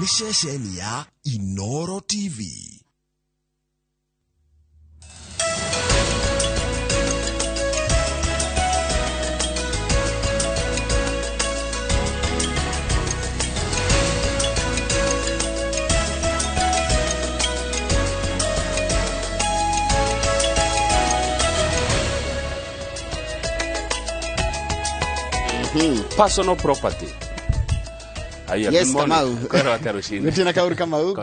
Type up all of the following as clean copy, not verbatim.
ceceni ya Inooro TV. Personal property. Yes, Kamau.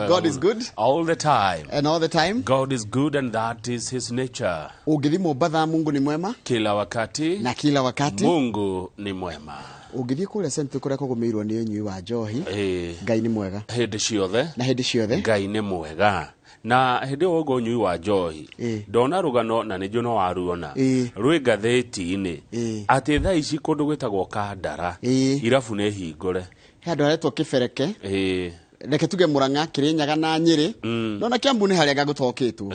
God is good. All the time. And all the time. God is good and that is his nature. Ugithi mubadha Mungu ni mwema. Kila wakati. Na kila wakati. Mungu ni mwema. Ugithi kule sentu kure kugumirwo ni unyi wa njohi. Ngai ni mwega. Hindi ciothe. Na hindi ciothe. Ngai ni mwega. Na hindi wogo unyi wa njohi. Ndona rugano na ni juno waruona. Rwi gatheti-ini. Ati thaa ici kundu gwitagwo Kandara. Irabu ni hingure. Handu haretwo Kibereke. Reke tuge Murang'a, Kirinyaga na Nyeri. Nona Kiambu ni haria gagutokitwo.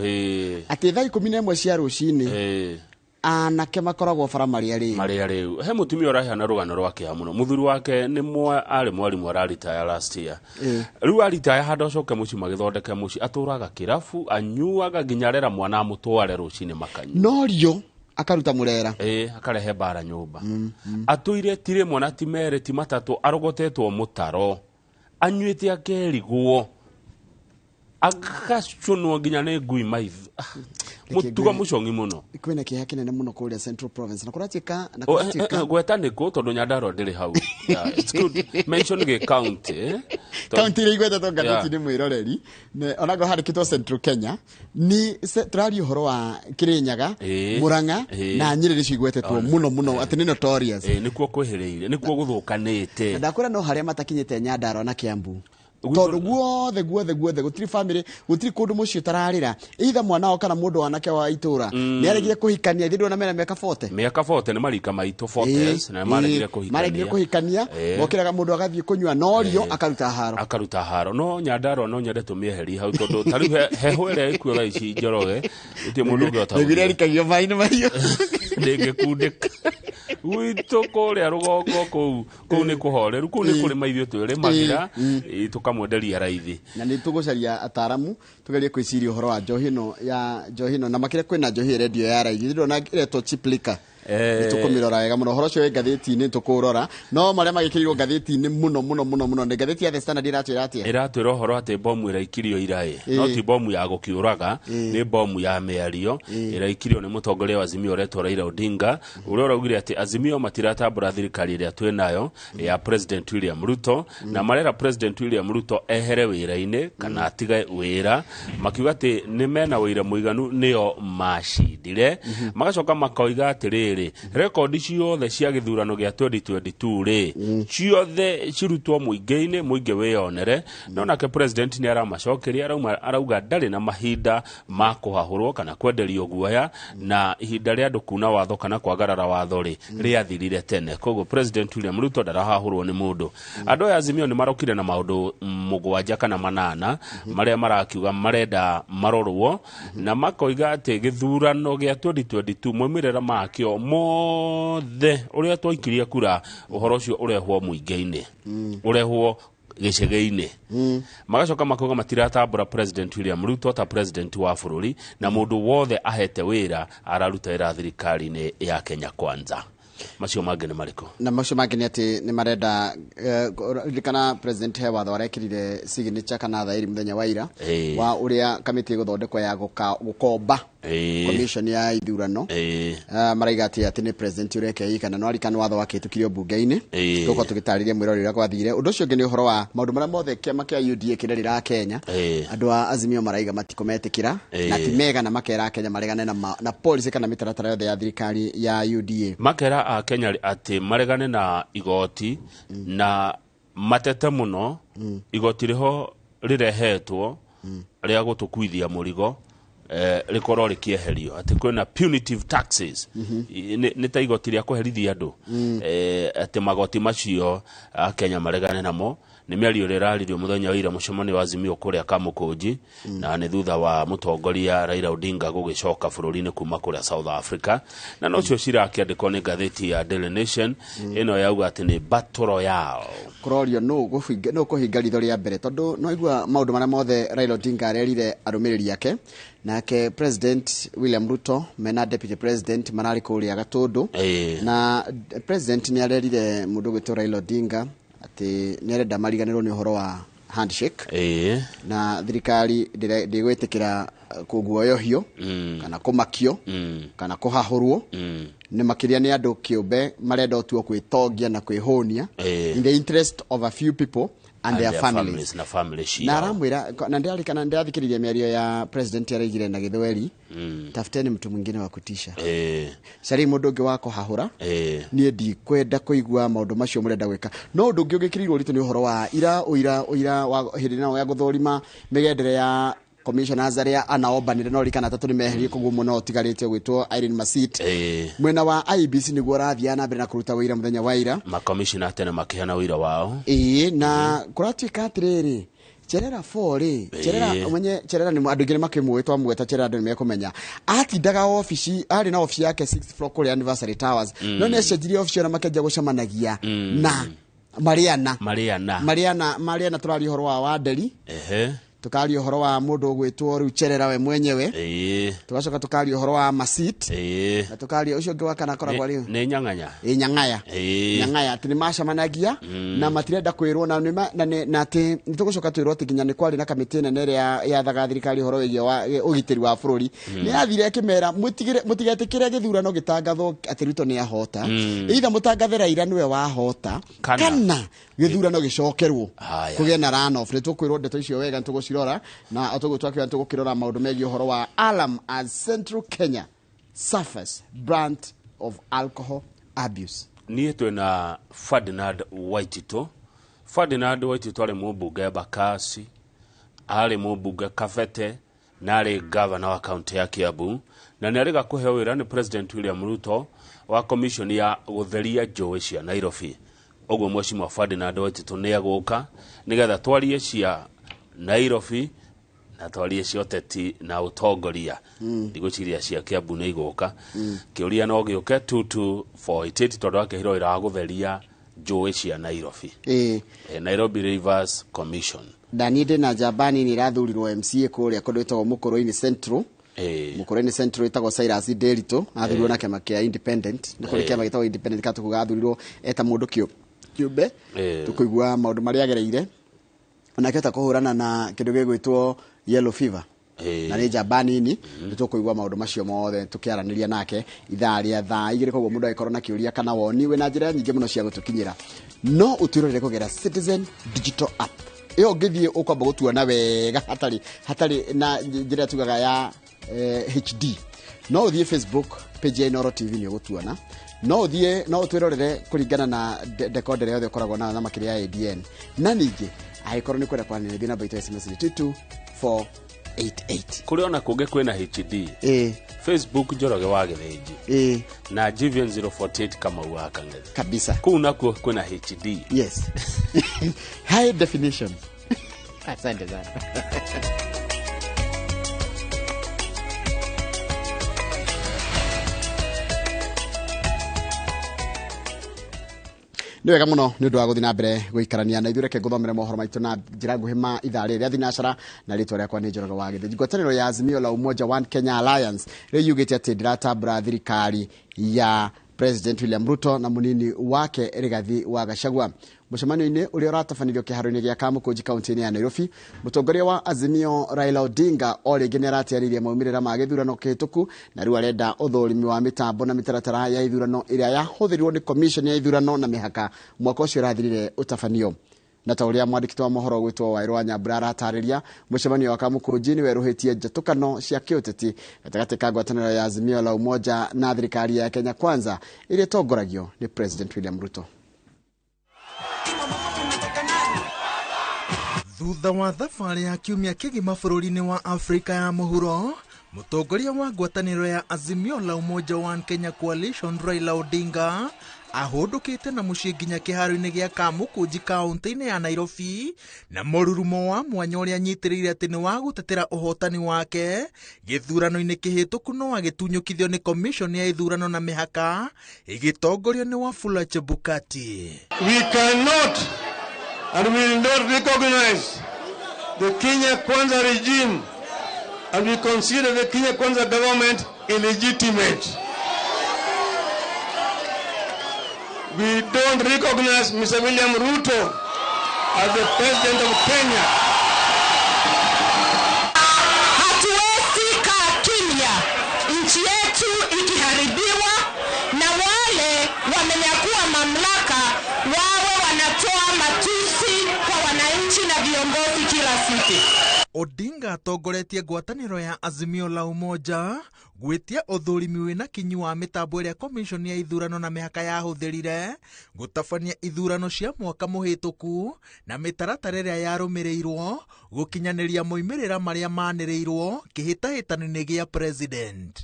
Ati thaa 11 cia rucini. Anake makoragwo bara maria riu. He mutumia urahana rugano rwake amuno. Muthuri wake ni ari mwarimu araritaya last year. Riu aritaya handa coke muci magithondeke muci aturaga kirabu anyuaga ginyarera mwana amutware rucini makanyu. Norio akaruta murera. Akarehe bara nyumba. Atuire tire mwana timere timatatu arogotetwo mutaro. Anyuite akerigwo. Agacunwo ginya ne ngui maithu. Mutuga mucongi muno. Kwina kiha kinene muno kuria Central Province. Na kuratika gweta niko tondu Nyandarua ndiri hau. It's good. Mention ge county. County ri gweta to gatheti ni mwiroreri. Ne onago harikitwo Central Kenya. Ni turari uhoro wa Kirinyaga, Murang'a na Nyeri ri cigwetetwo muno ati ni notorious. Nikuo kwehereire, nikuo guthukanite. Ndakura no haria matakinyite Nyandarua na Kiambu. Tondu guothe gutiri family gutiri kundu mucio tararira either mwana o kana mundu wanake wa itura ni aregire kuhikania thindwo na mena miaka 40 ni marika maito 40 na marigire kuhikania mokiraga mundu agathie kunywa norio akaruta haro no Nyandarua no nyende tumieheri hau tondu tari heho ire ikuo tha ici njoroge uti mundu ngota ngire rikagio maini mahiyo ndingikundika wito kore rugongo kou ni kuhoreru kou ni kuri maithio twire magira tukamwenderia raithi na ni tugucaria ataramu tugerie kwiciria uhoro wa njohi no na makire kwina njohi radio ya raithi ndona ireto chiplika tukumirora wega muno horo cio gatheti-ini tukurora no maria magikirirwo gatheti-ini muno ne gatheti ya The Standard iratwira horo ati bomu iraikirio irai no ti bomu ya gukiuraga ni bomu ya miario iraikirio ni mutongoria wa Azimio retwo Raila Odinga uria uraugire ati Azimio matiratambura thirikari iria twinayo ya President William Ruto na marera President William Ruto ehere wira-ini kana atige wira makiuga ati ni mena wira muiganu nio macindire magacoka makoiga atiri rekondi ciothe cia githurano gia 2022 ri ciothe cirutwo muingi-ini muingi wionere no nake president ni aramacokeria arauga ndari na mahinda ma kuhahurwo kana kwenderio guoya na ihinda ria andu kuna watho kana kwagarara watho ri riathirire tene koguo president William Ruto ndarahahurwo ni mundu andu ya Azimio ni marokire na maundu mugwanja kana manana maria marakiuga marenda marorwo na makoiga ati githurano gia 2022 moimirera makio mothe uria twaikiria kura uhoro ucio urehwo muingi-ini urehwo gicege-ini magacoka makoga matiratambura President William Ruto ta president wa bururi na mundu wothe ahete wira araruta ira thirikari-ini ya Kenya Kwanza. Macio mangi ni mariko na macio mangi ni ati ni marenda kana president he watho arekirire signature kana thairi muthenya wa ira wa uria kamiti guthondekwo ya gukomba commission ya ithurano maraiga ati ni president ureke kana no arikana watho wakitukirio bunge-ini tuko tugitariria mwirori uria kwathire undu ucio ngi uhoro wa maundu maria mothe kiama kia UDA kirerira Kenya andu a Azimio maraiga matikometikira na timega na makera Kenya maregane na policy kana mitaratara yothe ya thirikari ya UDA makera a Kenya ati maregane na igoti na matete muno igoti riho rirehetwo ria gutukuithia murigo rikorwo rikieherio ati kwina punitive taxes ni ta igoti ria kuherithia andu ati magoti macio Kenya maregane namo ni miario rirario muthenya wa ira mucemani wa Azimio kuria Kamukunji na ni thutha wa mutongoria Raila Odinga gugicoka bururi-ini kuma kuria South Africa na nocio cirakiandikwo ni ngatheti ya Daily Nation ino yauga ati ni battle royale kurorio no kuhinga ritho ria mbere tondu no igua maundu maria mothe Raila Odinga arerire arumiriri yake nake President William Ruto mena Deputy President marari kuria Gatundu na President ni arerire mundu gwitwo Raila Odinga ati nirenda mariganirwo ni uhoro wa handshake na thirikari ndigwitikira kuguoyohio kana kumakio kana kuhahurwo ni makiria ni andu kiumbe marenda otuo kwitongia na kwihonia in the interest of a few people and their families na family shia na ramwira na ndiarikana ndiathikiriria miario ya president yarigire na githweri tafuteni mtu mwingine wa kutisha cari mundu ungi wako hahura nie ndi kwenda kuigua maundu macio murenda gwika no undu ungi ugikirirwo ritu ni uhoro wa ira wa hindina ya guthorima migendere ya commissioners aria anaombanire no rikana tatu ni meherie kuguo muno tigarite gwitwo Irene Masit mwena wa IBC ni guorathia na mbere na kuruta wira muthenya wa ira ma commissioner tene makihana wira wao na kuratwika atiriri Cherera fori Cherera ni andu ngine makimwitwa mweta Cherera ndu mekumenya atindaga office ari na office yake 6th floor kule Anniversary Towers no ne cenjirie office na makenja gucemanagia na Mariana turari horo wa Waderi tukari uhoro wa mundu gwitwo riu Cherera we mwenyewe tugacoka tukari uhoro wa Masit na tukari ucio ngi wakana koragwa riu ni nyang'aya tini macamanagia na matirenda kwirwo na ati nitugucoka twirwo ati nginya ni kwari na kamiti nene ya thaga thirikari uhoro wigi wa ugitiri wa bururi ni athire kimera mutigetikire githurano gitangatho ati Ruto ni ahota either mutangathe Raila niwe wahota kana githurano gicokerwo kugia na runoff ni tukwirwo ndeto icio wega ntugucirora na atugutwakira ntugukirora maundu megi uhoro wa alarm as Central Kenya suffers brand of alcohol abuse. Niĩ twina Ferdinand Waitito ari mũmbunge Bakasi ari mũmbunge Kabete na ari governor wa county ya Kiambu na nĩ arĩga kũheo wĩra nĩ President William Ruto wa commission ya gũtheria njũĩ cia Nairobi. Ũguo Mheshimiwa Ferdinand Waitito nĩ agũka nĩgetha twarie cia Nairobi na twarie cia ũteti na ũtongoria ndigũciria cia Kiambu nĩ igũka kĩũria no gĩũke 2248 tondũ akĩhiro wĩra wa gũtheria njũĩ cia Nairobi Nairobi Rivers Commission Danide na Jabani ni rathurirwo MCA kũrĩa kũndũ gwĩtagwo Mũkũrũ-inĩ Central Mũkũrũ-inĩ Central ĩtagwo Cyrus Nderito athurirwo na kĩama kĩa Independent nĩ kũrĩ kĩama gĩtagwo Independent katuga athurirwo eta mũndũ kĩũmbe tũkũigua maũndũ marĩa agereire na kĩota kũhũrana na kĩndũ gĩgwĩtwo yellow fever na nĩ Jabani ni tũkũigua maũndũ macio mothe tũkĩaranĩria nake ithaa rĩa thaa igĩrĩ koguo mũndũ agĩkorwo na kĩũria kana woni we na njĩra nyingĩ mũno cia gũtũkinyĩra no ũtwĩrorere kũgerera Citizen Digital App iyo ngithie ukwamba gutuana wega hatari na njira tugaga ya HD no uthie Facebook page ya Inooro TV ni gutuana no utwirorere kuringana na decoder yothe koragwo na makiria ya ADN na ningi aikorwo ni kwenda kwanira thina baita SMS 22488 kuri ona kunge kwina HD Facebook Njoroge wa Githinji na GVN 048 kama uakang'ethe kabisa kuna kwina HD yes high definition asante sana Nĩ wega mũno nĩ ũndũ wa gũthiĩ na mbere gũikarania na ithuĩ reke ngũthomere mohoro maitũ na njĩra nguhĩ ma ithaa rĩrĩa thinacara na rĩtwa rĩakwa nĩ Njoroge wa Gĩthĩnji. Ngwatanĩro ya Azimio la Umoja One Kenya Alliance rĩu yugĩte atĩ ndĩratambũra thirikari ya President William Ruto na munini wake Rigathi wa Gachagua. Mũcemanio-inĩ ũrĩa ũratabanirio kĩharo-inĩ gĩa Kamukunji kaunti-inĩ ya Nairobi, mũtongoria wa Azimio Raila Odinga o rĩngĩ nĩ aratĩarĩirie maumĩrĩra ma gĩthurano kĩhĩtũku na rĩu arenda ũthũrimi wa mĩtambo na mĩtaratara ya ithurano ĩrĩa yahũthĩrirwo nĩ commission ya ithurano na mĩhaka mwaka ũcio ũrathirire ũtabanio. Na ta ũrĩa mwandĩki wa mohoro gwĩtwo Wairũ wa Nyambura aratarĩria, mũcemanio wa Kamukunji nĩ werũhĩtie njatũkano cia kĩũteti gatagatĩ ka ngwatanĩro ya Azimio la Umoja na thirikari ya Kenya Kwanza ĩrĩa ĩtongoragio nĩ President William Ruto. Thutha wa thabarĩ ya kiumia kĩgima bũrũri-inĩ wa Afrika ya mũhuro, Mũtongoria wa ngwatanĩro ya Azimio la Umoja One Kenya Coalition Raila Odinga ahũndũkĩte na mũciĩ nginya kĩharo-inĩ gĩa Kamũkũnji kaũntĩ-inĩ ya Nairobi na mũrurumo wa mwanya ũrĩa anyitĩrĩire atĩ nĩ wa gũtetera ũhotani wake gĩthurano-inĩ kĩhĩtũku no agĩtunyũkithio nĩ komishoni ya ithurano na mĩhaka ĩgĩtongorio nĩ Wafula Chebukati. We cannot and will not recognize the Kenya Kwanza regime, and we consider the Kenya Kwanza government illegitimate. We don't recognize Mr. William Ruto as the president of Kenya. Hatuwezi kaa kimya nchi yetu ikiharibiwa na wale wamenyakua mamlaka wawe wanatoa matusi kwa wananchi na viongozi kila siku. Odinga atongoretie ngwatanĩro ya Azimio la Umoja gwĩtia ũthũrimi wĩna kinyi wa mĩtambo ĩrĩa komishoni ya ithurano na mĩhaka yahũthĩrire gũtabania ithurano cia mwaka mũhĩtũku na mĩtaratara ĩrĩa yarũmĩrĩirwo gũkinyanĩria moimĩrĩra marĩa manĩrĩirwo kĩhĩtahĩtano-inĩ gĩa president.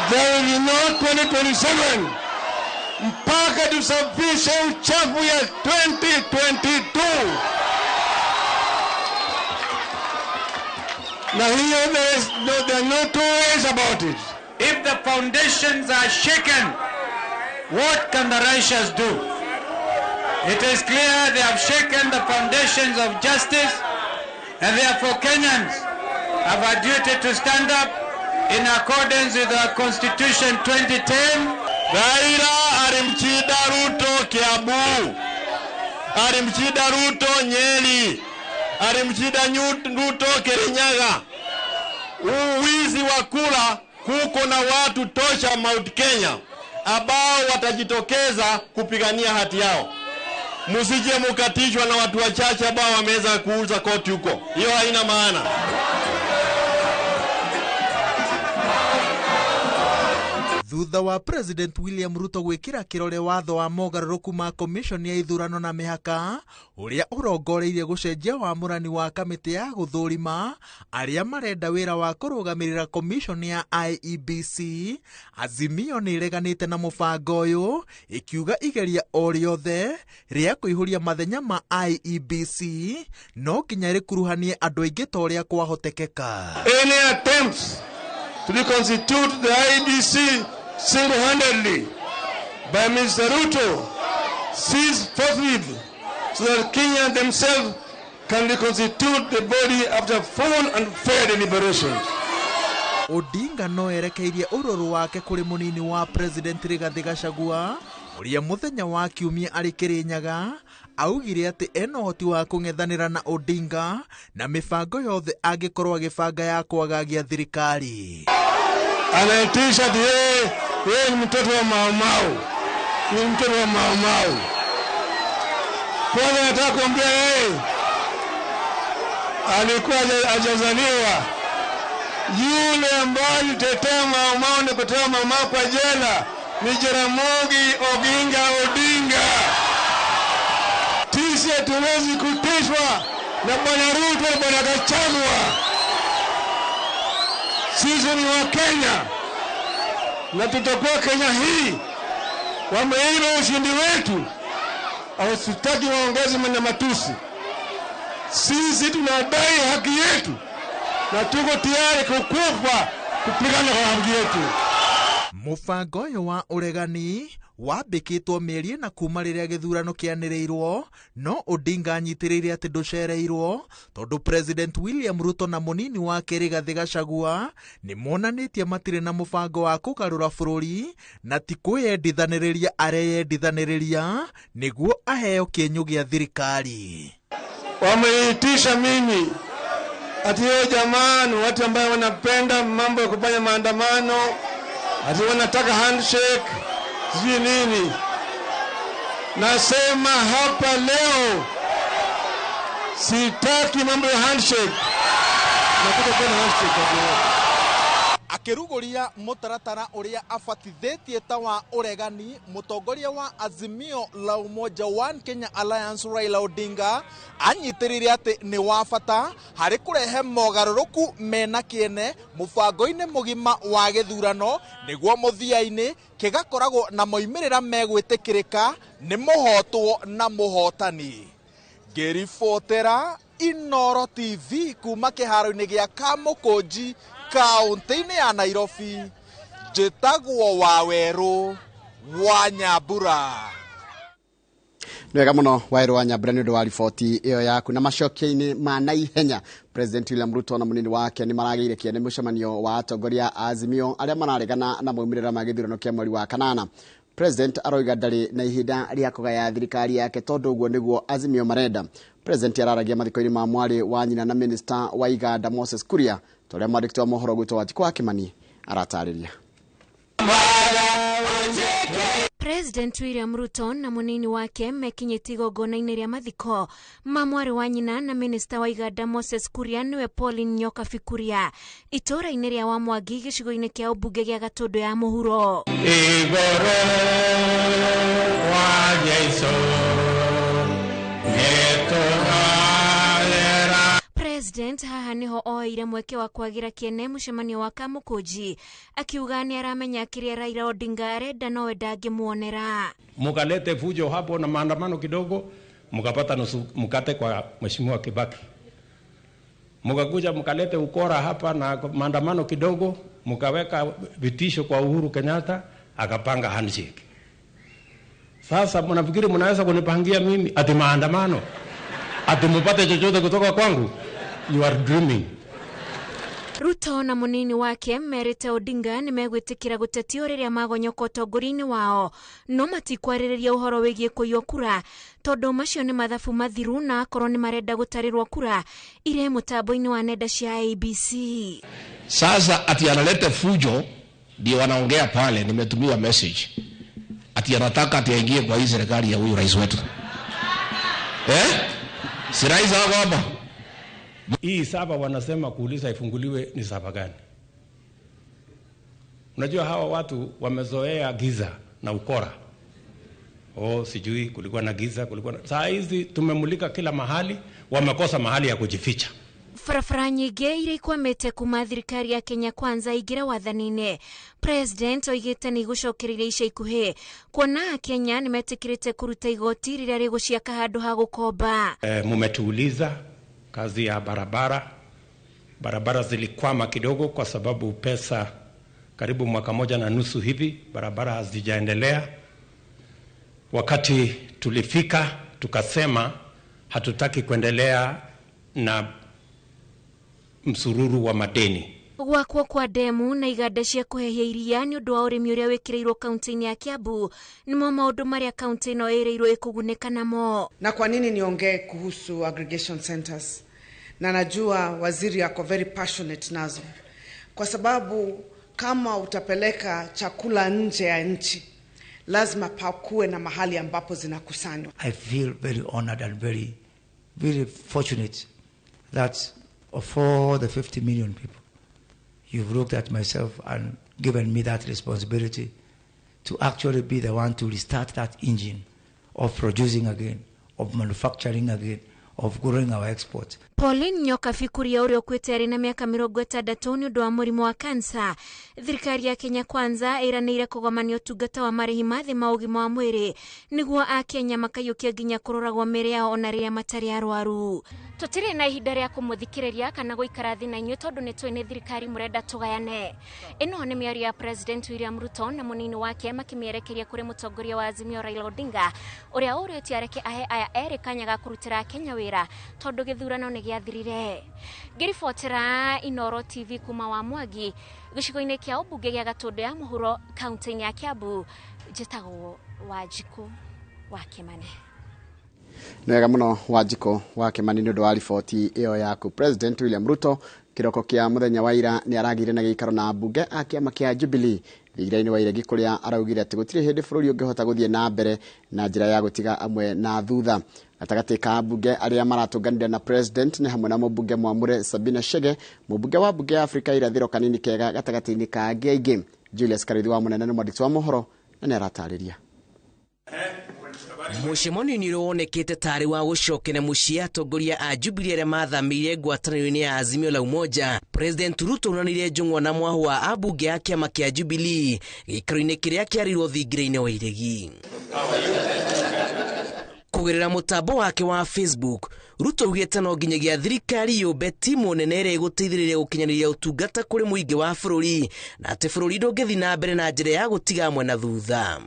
There will be no 2027 mpaka tusafishe uchafu ya 2022. Now here there are no two ways about it. If the foundations are shaken, what can the righteous do? It is clear they have shaken the foundations of justice, and therefore Kenyans have a duty to stand up in accordance with our Constitution 2010. Raila alimchida Ruto Kiambu, alimchida Ruto Nyeri, alimchida Ruto Kirinyaga. Uwizi wa kula, kuko na watu tosha Mount Kenya ambao watajitokeza kupigania hati yao. Musije mukatishwa na watu wachache ambao wameweza kuuza koti huko. Hiyo haina maana. Thutha wa President William Ruto gwĩkĩra kĩrore watho wa mogarũrũku ma komishoni ya ithurano na mĩhaka ũrĩa ũrongoreirie gũcenjia wamũrani wa kamĩtĩ ya gũthũrima arĩa marenda wĩra wa kũrũgamĩrĩra komishoni ya IEBC, Azimio nĩ ĩreganĩte na mũbango ũyũ ĩkiuga igeria o rĩothe rĩa kũihũria mathenya ma IEBC no nginya rĩkuruhanie andũ aingĩ ta ũrĩa kwahotekeka. Any attempts to reconstitute the IEBC single-handedly by Mr. Ruto cease forthwith so that Kenyans themselves can reconstitute the body after full and fair deliberations. Odinga no erekeirie ũrũrũ wake kũrĩ mũnini wa President Rigathi Gachagua ũrĩa mũthenya wa Kiumia arĩ Kĩrĩnyaga augire atĩ ena ũhoti wa kũng'ethanĩra na Odinga na mĩbango yothe angĩkorwo agĩbanga ya kwagagia thirikari. Anaitisha yeye ni mtoto wa Maumau. Ni mtoto wa Maumau. Kwanza nataka kuambia yeye alikuwa hajazaliwa. Yule ambaye alitetea Maumau na kutoa Maumau kwa jela ni Jaramogi Oginga Odinga. Sisi hatuwezi kutishwa na Bwana Ruto na Bwana Gachagua. Sisi ni wa Kenya na tutakuwa Kenya hii. Wameiba ushindi wetu, hawataki waongeze na matusi. Sisi tunadai haki yetu na tuko tayari kukufa kupigana kwa haki yetu. Mũbango ũyũ wa ũregani wambĩkĩtwo mĩeri na kuma rĩrĩa gĩthurano kĩanĩrĩirwo no Odinga anyitĩrĩire atĩ ndũcereirwo tondũ President William Ruto na mũnini wake Rigathi Gachagua nĩ monanĩtie matirĩ na mũbango wa kũgarũra bũrũri na ti kwĩyendithanĩrĩria areyendithanĩrĩria nĩguo aheo kĩenyũ gĩa thirikari. Wameitisha mimi ati yo jamani, watu ambao wanapenda mambo ya kufanya maandamano, ati wanataka handshake sijui nini. Nasema hapa leo sitaki mambo ya handshake. Nataka kuna handshake. akiruguria mutaratara uria abatithitie ta wa uregani. Mutongoria wa Azimio la Umoja One Kenya Alliance Raila Odinga anyitirire ati ni wa bata hari kurehe mogaruruku mena kiene mubango-ini mugima wa githurano niguo muthiaini kigakoragwo na moimirira megwitikirika ni muhotwo na muhotani. Ngiribotera Inooro TV kuma kiharo-ini gia Kamukunji kaunti-ini ya Nairobi, njitagwo Waweru wa Nyambura. Nwega muno Waweru wa Nyambura ni undu wa riboti iyo yaku. Na macokio-ini ma naihenya, President William Ruto na munini wake ni marageire kiene mucemanio wa atongoria Azimio aria mararegana na moimirira ma githurano kia mweri wa kanana. President aroiga ndari na ihinda ria kugaya thirikari yake tondu uguo niguo Azimio marenda. President araragia mathiko-ini ma mwari wa nyina na minister wa Iganda Moses Kuria toria mwandiki wa mohoro gwitwo Wanjiku wa Kimani aratariria. President William Ruto na munini wake mekinyiti igongona-ini ria mathiko ma mwari wa nyina na minister wa Iganda Moses Kuria niwe Pauline Nyoka Kuria itura-ini ria wa Mwangi gicigo-ini kia ubunge gia Gatundu ya muhuro. Igoro wa Yesu President haha niho oire mweke wa kwagira kiene mucemanio wa Kamukunji akiuga ni aramenya kiria Raila Odinga arenda nowe ndangimuonera. Mukalete fujo hapo na maandamano kidogo, mukapata nusu mkate kwa Mheshimiwa Kibaki. Mukakuja mkalete ukora hapa na maandamano kidogo, mukaweka vitisho kwa Uhuru Kenyatta akapanga handshake. Sasa mnafikiri mnaweza kunipangia mimi ati maandamano? Ati mupate chochote kutoka kwangu? You are dreaming. Ruto na munini wake merite Odinga ni megwitikira gutetio riria magonyoko tongori-ini wao no matikwariria uhoro wigie kuiywo kura tondu macio ni mathabu mathiru na akorwo ni marenda gutarirwo kura ire mutambo-ini wa nenda cia ABC. Sasa ati analete fujo ndio wanaongea pale. Nimetumiwa message ati anataka ati aingie kwa hii serikali ya huyu rais wetu. Si rais wako hapa? Hii saba wanasema kuuliza ifunguliwe ni saba gani? Unajua hawa watu wamezoea giza na ukora. Sijui kulikuwa na giza, kulikuwa na... Saa hizi tumemulika kila mahali, wamekosa mahali ya kujificha. Farafara nyingi iria ikwamite kuma thirikari ya Kenya Kwanza igira wathanine. President oigite ni gucokereria ica ikuhi kuona Kenya nimetikirite kuruta igoti riria riguciaka handu ha gukomba. Mumetuuliza kazi ya barabara zilikwama kidogo kwa sababu pesa karibu mwaka moja na nusu hivi barabara hazijaendelea. Wakati tulifika tukasema hatutaki kuendelea na msururu wa madeni. Gwakwo kwa demu na iganda cia kuhehia iria ni undu wa urimi uria wikirirwo kaunti-ini ya Kiambu nimo maundu maria kaunti ino iriirwo ikuguneka namo. Na kwa nini niongee kuhusu aggregation centers? Na najua waziri ako very passionate nazo, kwa sababu kama utapeleka chakula nje ya nchi lazima pakuwe na mahali ambapo zinakusanywa. I feel very honored and very fortunate that of all the 50 million people, you've looked at myself and given me that responsibility to actually be the one to restart that engine of producing again, of manufacturing again, of growing our exports. Pauline Nyoka Kuria uria ukwite ari na miaka 60 ni undu wa murimu wa kansa. Thirikari ya Kenya Kwanza iranire kugomania utungata wa marihi mathi ma ugima wa mwiri niguo a Kenya makayukia nginya kuroragwo miri yao ona riria matari arwaru. Tutire na ihinda ria kumuthikiriria kana guikara thina inyu tondu ni twene thirikari murenda tugayane. Ino ni miario ya President William Ruto na munini wake makimierekeria kuri mutongoria wa Azimio Raila Odinga uria ureti areke ahe aya eri kanyaga kurutira Kenya wira tondu githurano ni giathirire. Ngiribotera Inooro TV kuma wa Mwangi gicigo-ini kia ubunge gia Gatundu ya muhuro kaunti-ini ya Kiambu, njitagwo Wanjiku wa Kimani. Nwega muno Wanjiku wa Kimani ni undu wa riboti iyo yaku. President William Ruto kiroko kia muthenya wa ira ni aragire na giikaro na bunge a kiama kia Jubilee Thigiraini wa Iregi kuria araugire ati gutire hindi bururi ungihota guthie na mbere na njira ya gutiga amwe na thutha. Gatagati ka bunge aria maratunganire na president ni hamwe na mubunge Mwamure Sabina Chege, mubunge wa bunge ya Afrika irathiro Kanini Kega, gatagati-ini ka aingi. Julius Karithi wa munene ni mwandiki wa mohoro na ni aratariria. Mushemoni ni wonekete tari wa gucokera mucii atongoria a Jubilee aria mathamire ngwataniro-ini ya Azimio la Umoja. President Ruto unanire njung'wa na mwahu wa abunge ya kiama kia Jubilee gikaro-ini kiria kiarirwo thingiraini wa Iregi. Kugerera mutambo wake wa Facebook, Ruto ugite no nginyagia thirikari yumbe timu nene ire guteithiriria gukinyaniria utungata kuri muingi wa bururi na ati bururi ndungithi na mbere na njira ya gutiga amwe na thutha.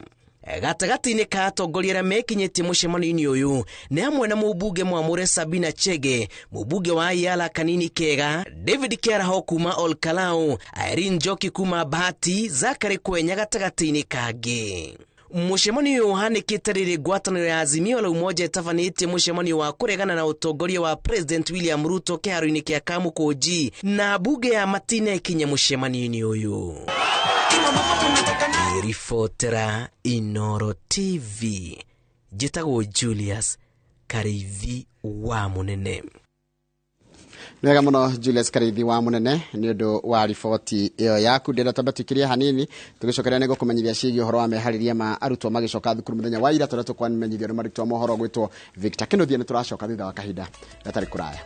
Gatagati-ini ka atongoria aria mekinyitie mucemani-ini uyu ni hamwe na mubunge Mwamure Sabina Chege, mubunge wa Iala Kanini Kega, David Kiaraho kuma Olkalau, Irene Njoki kuma Bahati, Zakari Kwenya gatagati-ini kangi. Mucemani uyu uhanikite riri ngwataniro ya Azimio la Umoja itafanite mucemani wa kuregana na utongoria wa President William Ruto kiharo-ini kia Kamukunji na bunge ya Matine ikinye mucemani-ini uyu. Rifotera Inooro TV, jitagwo Julius Karithi wa munene. Nega muno Julius Karithi wa munene ni undu wa riboti iyo yaku. Ndenda tambatikiria hanini tugicokeria nego kumenyithia cigi uhoro wa mehariria ma arutwo magicoka thukuru muthenya wa ira turia tukwamenyithia ni marutwo mohoro gwitwo Victor Kinothia ni turacoka thutha wa kahinda gatari kuraya.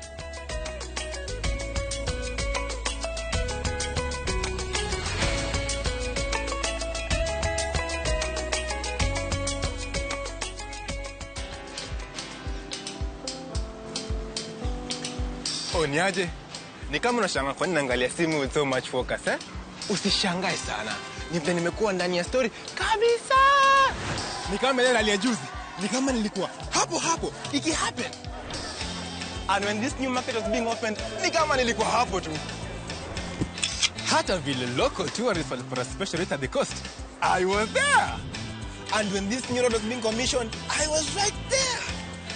Niaje? Ni kama unashangaa kwa nini naangalia simu with so much focus eh? Usishangae sana. Nimekuwa ndani ya story kabisa. Ni kama ile hali ya juzi. Ni kama nilikuwa hapo iki happen. And when this new market was being opened, ni kama nilikuwa hapo tu. Hata vile local tourists for a special rate at the coast, I was there. And when this new road was being commissioned, I was right there.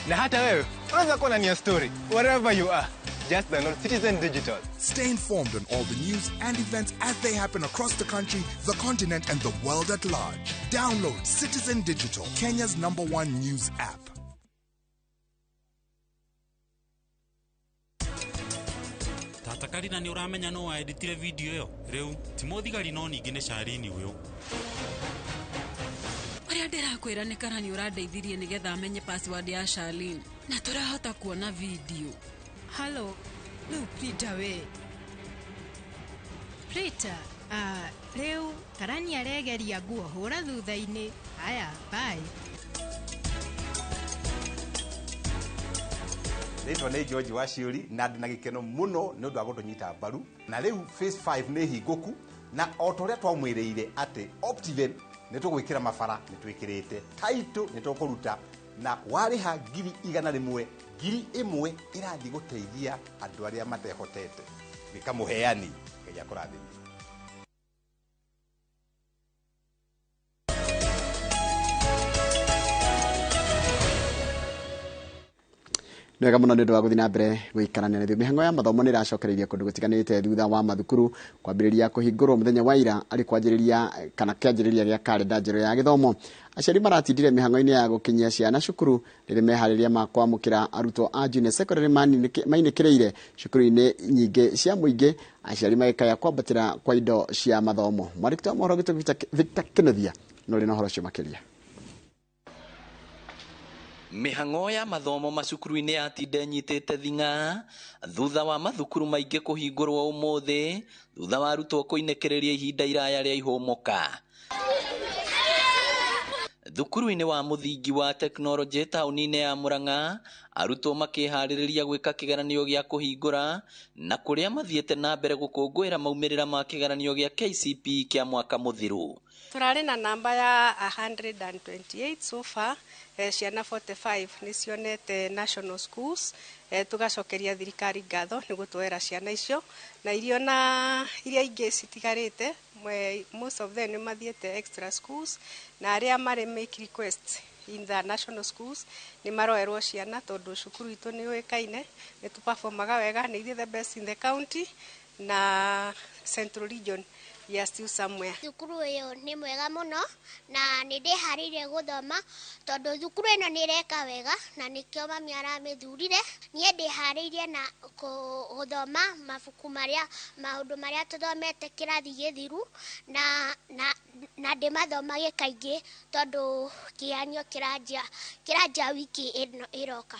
Na hata wewe unaweza kuwa ndani ya story wherever you are. Just download Citizen Digital. Stay informed on all the news and events as they happen across the country, the continent, and the world at large. Download Citizen Digital, Kenya's #1 news app. Takarina ni uramenya no wa editire video yo. Riu Timothigari no ningi ni Sharini uyu. Aria ndirakwira ni kana ni urandeithirie nigetha amenye password ya Sharini. Na turahota kuona video. Hello, no Peter we. Peter, leo karani aregeria guo hura thutha-ini. Haya, bye. Rĩtwa nĩ George Waciuri na ndĩ na gĩkeno mũno nĩ ũndũ wa gũtũnyita mbaru na rĩu phase 5 nĩ hingũku na o ta ũrĩa twamwĩrĩire atĩ Optiven nĩ tũgwĩkĩra mabara nĩ twĩkĩrĩte title nĩ tũkũruta na warĩha ngiri 100 ngiri 1 ĩrathiĩ gũteithia andũ arĩa matehotete gĩkamũheani Ngai akũrathimie. Nega muno nĩ ũndũ wa gũthiĩ na mbere gũikarania na mĩhang'o ya mathomo nĩ ĩracokereirie kũndũ gũtiganĩte thutha wa mathukuru kwambĩrĩria kũhingũrwo mũthenya wa ira arĩ kwanjĩrĩria kana kĩanjĩrĩria gĩa kalenda njerũ ya gĩthomo. Aciari maratindire mĩhang'o-inĩ ya gũkinyia ciana cukuru rĩrĩa meharĩria ma kwamũkĩra arutwo a junior secondary mainĩkĩrĩire cukuru-inĩ nyingĩ cia mũingĩ, aciari magĩkaya kwambatĩra kwa indo cia mathomo. Mwandĩki wa mohoro gwĩtwo Victor Kinothia no rĩ na ũhoro ũcio makĩria. Mihang'o ya mathomo macukuru-inĩ yatinde nyitĩte thing'a thutha wa mathukuru maingĩ kũhingũrwo ũmũthĩ thutha wa arutwo kũinĩkĩrĩria ihinda iraya rĩa ihũmũka. Thukuru-inĩ wa mũthingi wa tekinoronjĩ taũni-inĩ ya Murang'a arutwo makĩharĩrĩria gwĩka kĩgeranio gĩa kũhingũra na kũrĩa mathiĩte na mbere gũkũngũĩra maumĩrĩra ma kĩgeranio gĩa KCPE kĩa mwaka mũthiru. Turarĩ na namba ya 128 so far, ciana 45 nĩ cionete national schools, tugacokeria thirikari ngatho nĩ gũtwara ciana icio na iria ingĩ citigarĩte, most of them nĩ mathiĩte extra schools na arĩa marĩ make request in the national schools nĩ maroerwo ciana tondũ cukuru itũ nĩ ũĩkaine nĩ tũperformaga wega, nĩ ithuĩ the best in the county na Central Region we are still somewhere. Thukuru uyu ni mwega muno na ni ndiharirie guthoma tondu thukuru ino ni reka wega na nikio mami aramithurire nie ndiharirie na guthoma mabuku maria maundu maria tuthomete kirathi githiru na ndimathomage kaingi tondu kianyo kiranja wiki ino iroka.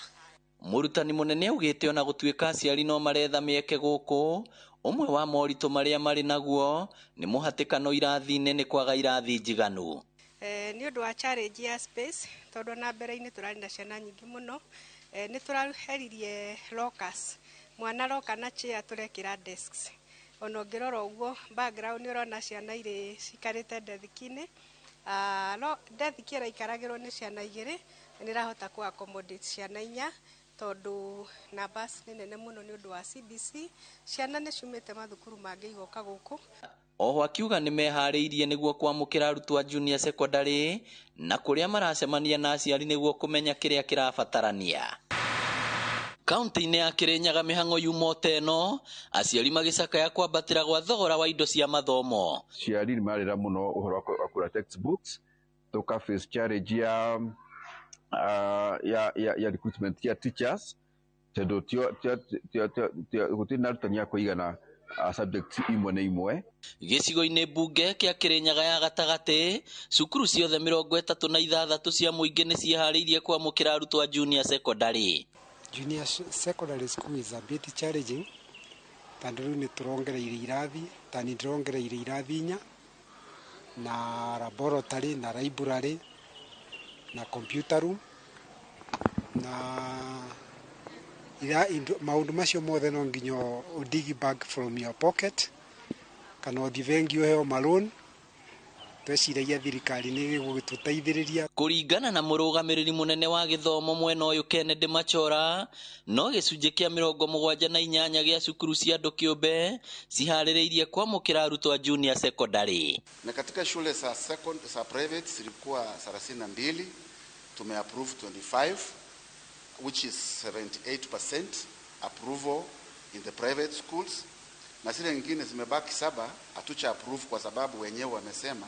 Murutani munene ugite ona gutuika aciari no maretha mieke guku umwe wa moritũ maria mari naguo ni muhatikano irathi-inĩ nĩ kwaga irathi njiganu. Ni undu wa challenge ya space tondu na mbere-inĩ turari na ciana nyingi muno ni turaheririe lockers mwana locker na chair turekira desks ono ngirora uguo background urona ciana ire cikarite desk-inĩ desk ira ikaragirwo ni ciana igiri ni rahota ku accommodate ciana inya tondu na bus ni nene muno ni undu wa CBC ciana ni ciumite mathukuru mangi igoka guku. Oho akiuga ni mehariirie niguo kwamukira arutwo a junior secondary na kuria maracemania na aciari niguo kumenya kiria kirabatarania. Kaunti-inĩ ya Kirinyaga mĩhang'o yumote ĩno aciari magicakaya kwambatĩra gwa thogora wa indo cia mathomo. Aciari nĩ marĩra mũno ũhoro wa kũgũra textbooks tuka face challenge ya recruitment ya teachers tondu gũtirĩ na arutani a kũigana subject imwe na imwe. Gĩcigo-inĩ mbunge kĩa Kirinyaga ya gatagatĩ cukuru ciothe 36 cia mũingĩ nĩ ciĩharĩirie kwamũkĩra arutwo a junior secondary. Junior secondary school is a bit challenging tondu rĩu nĩ tũrongereire irathi tani ndĩrongereire irathi 4 na laboratory na library na computer room na maundu macio mothe no nginya dig bag from your pocket kana ũthivengi ũheo malone tweciragia thirikari nĩ gũgĩtũteithĩrĩria. Kũringana na mũrũgamĩrĩri mũnene wa gĩthomo mwena ũyũ Kennedy Machora no gĩcunjĩ kĩa 78 gĩa cukuru cia andũ kĩũmbe ciharĩrĩirie kwamũkĩra arutwo a junior secondary. Na katika shule za private zilikuwa 32 tumeapprove 25 which is 78% approval in the private schools na zile nyingine zimebaki 7 hatucha approve kwa sababu wenyewe wamesema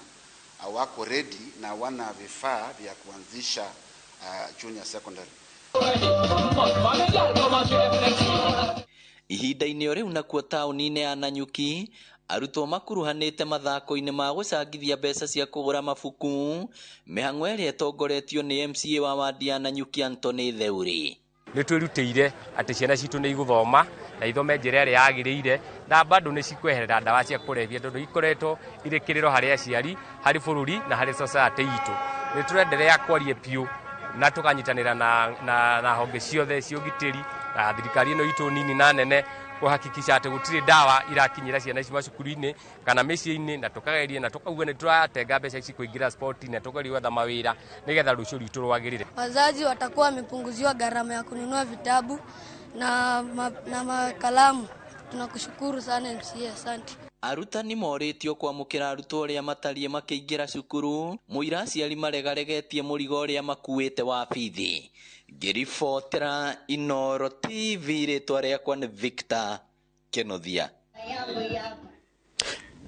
hawako ready na wana vifaa vya kuanzisha junior secondary. Ihinda-inĩ rĩu nakuo taũni-inĩ ya Nanyuki arutwo makuruhanĩte mathako-inĩ ma gũcangithia mbeca cia kũgũra mabuku mĩhang'o ĩrĩa ĩtongoretio nĩ MCA wa wadi ya Nanyuki Anthony Theuri. Nĩ twĩrutĩire atĩ ciana citũ nĩ igũthoma na ithome njĩra ĩrĩa yagĩrĩire na bado nĩ cikweherera ndawa cia kũrebia tondũ ikoretwo irĩ kĩrĩro harĩ aciari harĩ bũrũri na harĩ society itũ. Nĩ tũrenderea kwaria piũ na tũkanyitanĩra na honge ciothe cia ũgitĩri na thirikari ĩno itũ nini na nene kuhakikisha atĩ gũtirĩ ndawa irakinyĩra ciana ici macukuru-inĩ kana mĩciĩ-inĩ na tũkageria na tũkauga nĩ tũratenga mbeca ici kũingĩra sport na tũgeria gwetha mawĩra nĩgetha rũciũ rwitũ rwagĩrĩre. Wazazi watakuwa wamepunguziwa gharama ya kununua vitabu na makalamu. Tunakushukuru sana MCA, asante. Arutani morĩtio kwamũkĩra arutwo arĩa matariĩ makĩingĩra cukuru mũira aciari maregaregetie mũrigo ũrĩa makuĩte wa bithi. Ngĩribotera Inooro TV rĩtwa rĩakwa nĩ Victor Kenothia.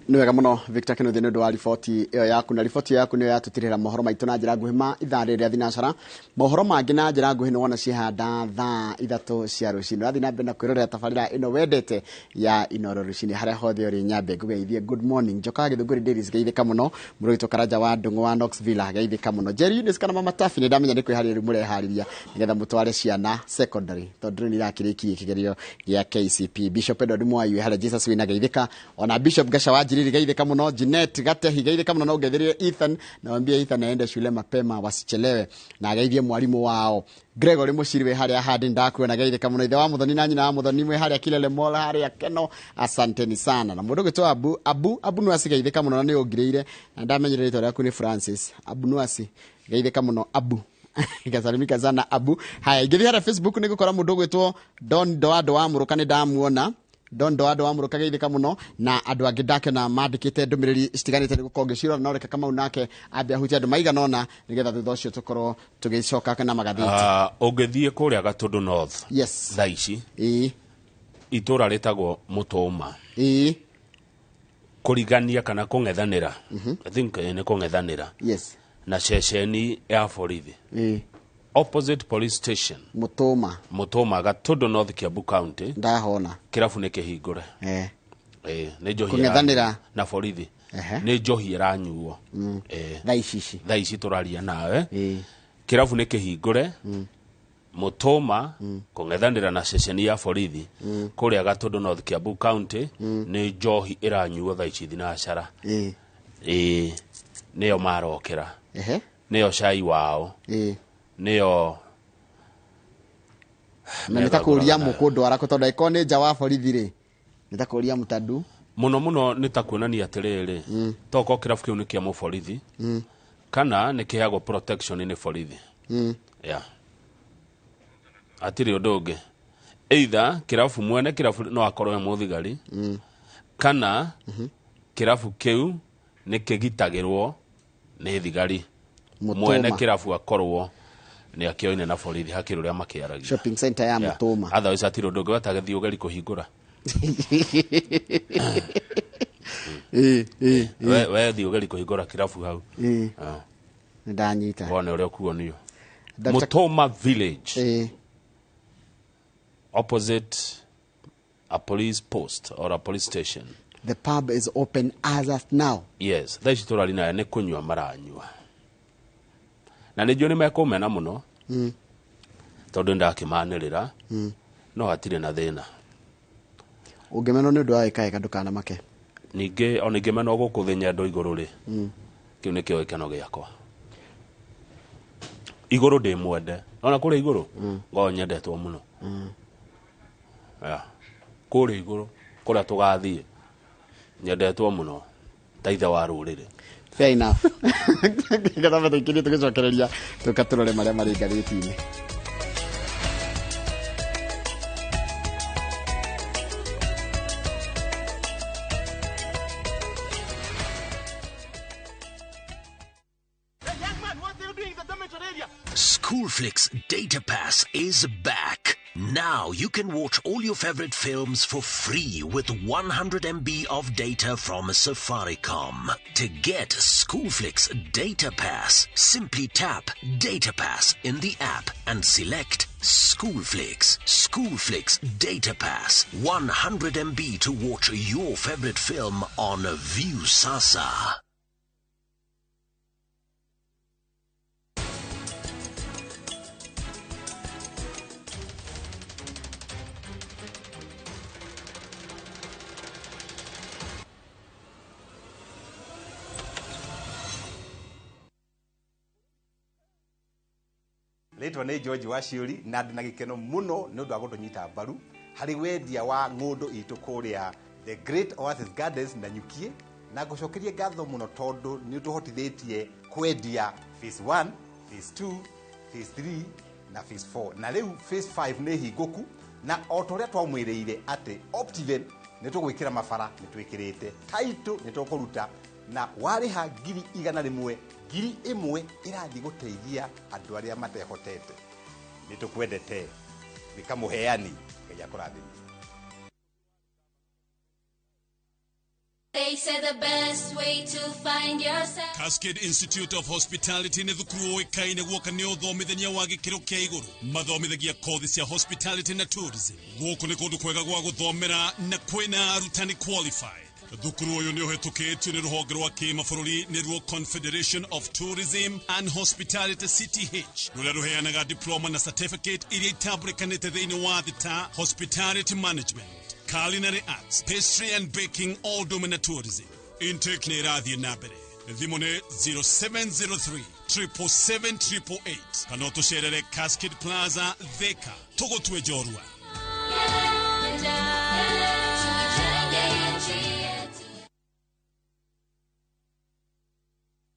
Nĩ wega mũno Victor Kenothia nĩ ũndũ wa riboti ĩyo yaku na riboti yaku nĩyo yatũtirĩra mohoro maitũ na njĩra nguhĩ ma ithaa rĩrĩa thinacara. Mohoro mangĩ na njĩra nguhĩ nĩ wona cihanda thaa 3 cia rũcinĩ. Ũrathiĩ na mbere na kwĩrorera tabarĩra ĩno wendete ya Inooro rũcinĩ harĩa hothe ũrĩ nyambe ngũgeithie good morning. Njoka Gĩthũngũri Davis geithĩka mũno mũrũgĩtũ Karanja wa Ndung'u wa Knoxville geithĩka mũno. Jerry Eunice kana Mama Tafi nĩ ndamenya nĩ kwĩharĩria mũreharĩria nĩgetha mũtware ciana secondary tondũ nĩ irakĩrĩkia kĩgerio gĩa KCP. Bishop Edward Mwayu harĩa Jesus wina geithĩka ona Bishop Gasha wa Njiriri geithĩka mũno. Jeanette Gatehi geithĩka mũno na ũgeithirie Ethan na wambie Ethan aende shule mapema wasichelewe na geithie mwalimu wao Gregory Mushiriwe harĩa handi ndakuona geithĩka mũno ithe wa Muthoni na nyina wa Muthoni mwe harĩa Kilele Mall harĩa Keno asanteni sana na mũndũ gĩtwa Abu Nuasi geithĩka mũno na nĩ ũngirĩire na ndamenyerera rĩtwa rĩaku nĩ Francis Abu Nuasi geithĩka mũno Abu gasalimika sana Abu. Haya ingĩthiĩ harĩa Facebook nĩ gũkora mũndũ gwĩtwo Don Doado wa Mũrũka nĩ ndamuona Don Doado wa Mũrũka geithĩka mũno na andũ angĩ ndake na mandĩkĩte ndũmĩrĩri citiganĩte nĩ gũkorwo ngĩcirora no reka Kamau nake ambia hutia andũ maigana ona nĩgetha thutha ũcio tũkorwo tũgĩcoka na magathĩti. Ũngĩthiĩ kũrĩa Gatũndũ North yes thaa ici itũra rĩtagwo Mũtũma kurigania kana kung'ethanira I think ni kung'ethanira yes na ceceni ya borithi opposite police station Mutuma Gatundo North Kiambu County ndahona kirabu ni kihingure ni njohi kung'ethanira na borithi ni njohi iranyuo thaa ici turaria nawe kirabu ni kihingure Mutuma kung'ethanira na ceceni ya borithi kuria Gatundo North Kiambu County ni njohi iranyuo thaa ici thinacara niyo marokera niyo cai wao niyo na nitakuria mukundu arako tondu iko ni nja wa borithi ri nitakuria mutadu muno nitakuonania atiriri toko kirabu kiu ni kia muborithi kana ni kiheagwo protection ni borithi atiri undu ungi either kirabu mwene kirabu no akorwo muthigari kana kirabu kiu ni kigitagirwo ni thigari mwene kirabu akorwo ni akioine na borithi hakiri uria makiaragia shopping center ya Mutuma otherwise atiri undu ungi watagathi ugari kuhingura we thi ugari kuhingura kirabu hau ndanyita wone uria kuonio Mutuma village opposite a police post or a police station. The pub is open as of now. Yes, that is totally na ne kunywa maranywa. Na ne joni mekumena muno. Tondu ndakimanirira. No hatire na thina. Ungemeno ni ndwa ikae kadukana make. Ninge onigimeno gukuthenya ndo iguru ri. Kiu ni kio ikano giakwa. Iguru ndi mwende. Ona kuri iguru ngo nyendetwo muno. Kuri iguru kura tugathie nyendetwo muno taitha wa rurire fair enough ngatha tukiri tugicokereria tukaturore maria mari ngaritini Schoolflix Data Pass is back. Now you can watch all your favorite films for free with 100 MB of data from Safaricom. To get Schoolflix Data Pass, simply tap Data Pass in the app and select Schoolflix. Schoolflix Data Pass, 100 MB to watch your favorite film on View Sasa. Letwa ni George Washiuri na ndina gikeno muno ni undu wa gutunyita mbaru hari wendia wa ngundu itu kuria the Great Oasis Gardens na Nyukie na gucokerie ngatho muno tondu ni utuhotithitie kwendia phase 1 phase 2 phase 3 na phase 4 na riu phase 5 ni hinguku na otoria twamwiriire ati Optiven ni tugwikira mabara ni twikirite title ni tukuruta na wariha ngiri 100 ngiri imwe irathi guteithia andu aria matehotete ni tukwendete nikamuheani ngai kurathima. They say the best way to find yourself. Cascade Institute of Hospitality ne thukuru ikaine gwoka ni uthomithania wa gikiro kia iguru mathomithagia kothi cia hospitality na tourism gwoku ni kundu kwega gwa guthomera na kwina arutani qualified. Thukuru uyu ni uhetukitio ni ruhonge rwa kimabũrũri ni ruo Confederation of Tourism and Hospitality CTH ruria ruheanaga diploma na certificate iria itambulikanite thiini wa thi ta hospitality management, culinary arts, pastry and baking, all domina tourism. Intake ni irathie na mbere. Thimu ni 0703 777 kana utucerere Cascade Plaza Thika tugutwe Jorua.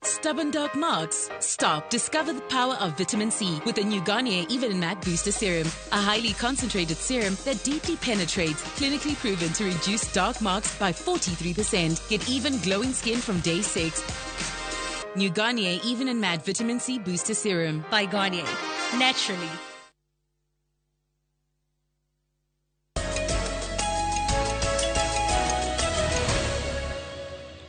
Stubborn dark marks? Stop. Discover the power of vitamin C with the new Garnier Even and Matte Booster Serum. A highly concentrated serum that deeply penetrates, clinically proven to reduce dark marks by 43%. Get even glowing skin from day 6. New Garnier Even and Matte Vitamin C Booster Serum by Garnier. Naturally.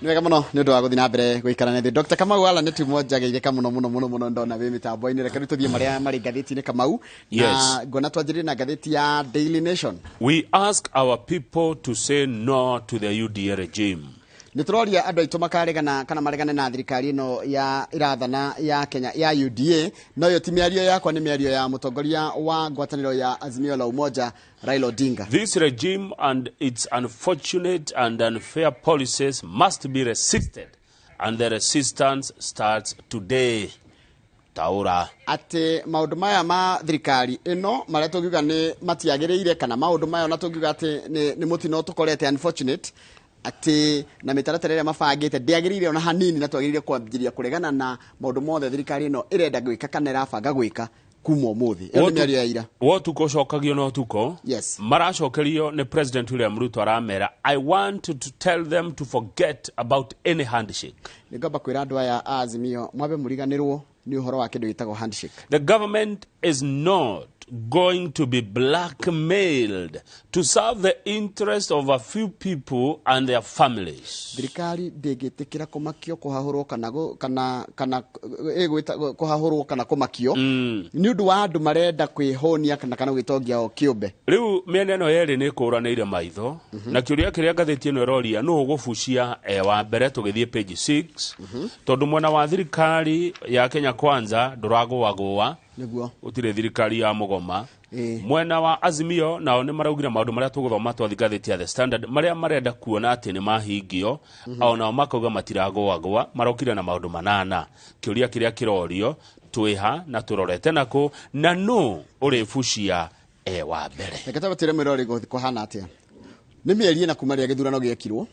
wega muno ni undu wa guthina mbere guikarana thi Dr. Kamau ala ni tumo jageire kamuno muno ndona wi mitambo-ini reke tuthie maria mari ngatheti-ini Kamau na ngona twanjirire na ngatheti ya Daily Nation. We ask our people to say no to the UDA regime. Ni turoria andu aitu makaregana kana maregane na thirikari no ya irathana ya Kenya ya UDA no yo ti miario yakwa ni miario ya mutongoria wa ngwataniro ya Azimio la Umoja Raila Odinga. This regime and its unfortunate and unfair policies must be resisted, and the resistance starts today. Taura ate maundu maya ma thirikari ino maria tungiuga ni matiagiriire kana maundu maya na tungiuga ate ni mutino tukorete unfortunate ati na mitaratara ria mabangite ndiagirire ona hanini na twagirire kwambiria kuregana na maundu mothe thirikari ino irenda gwika kana irabanga gwika kuma umuthi eno miario ya ira wotuko cokagio no tuko maracokerio ni President William Ruto aramera I want to tell them to forget about any handshake. Nigamba kwira andu aya Azimio mwabe muriganirwo ni uhoro wa kindu gitagwo handshake. The government is not going to be blackmailed to serve the interest of a few people and their families. Thirikari ndegetekira kumakio kuhahurwo kana egwita kuhahurwo kana kumakio ni undu wa andu marenda kwihonia kana gwitongia o kiumbe. Riu miena no yeri ni kuranire maitho na kiuria kiria gatheti ino roria no gufucia wa mbere tugithie page 6 tondu mwena wa thirikari ya Kenya Kwanza nduragwa niguo utire thirikari ya mugoma mwena wa Azimio nao ni maraugira maundu maria tuguthoma twathigatheti ya The Standard maria marenda kuona ati ni mahingio au nao makauga matiragwa marokira na maundu manana kiuria kiria kirorio twiha na turorete nako na no urifucia wa mbere reke tabatire mwirori kuhana atia ni mieri na kumaria githurano giekirwo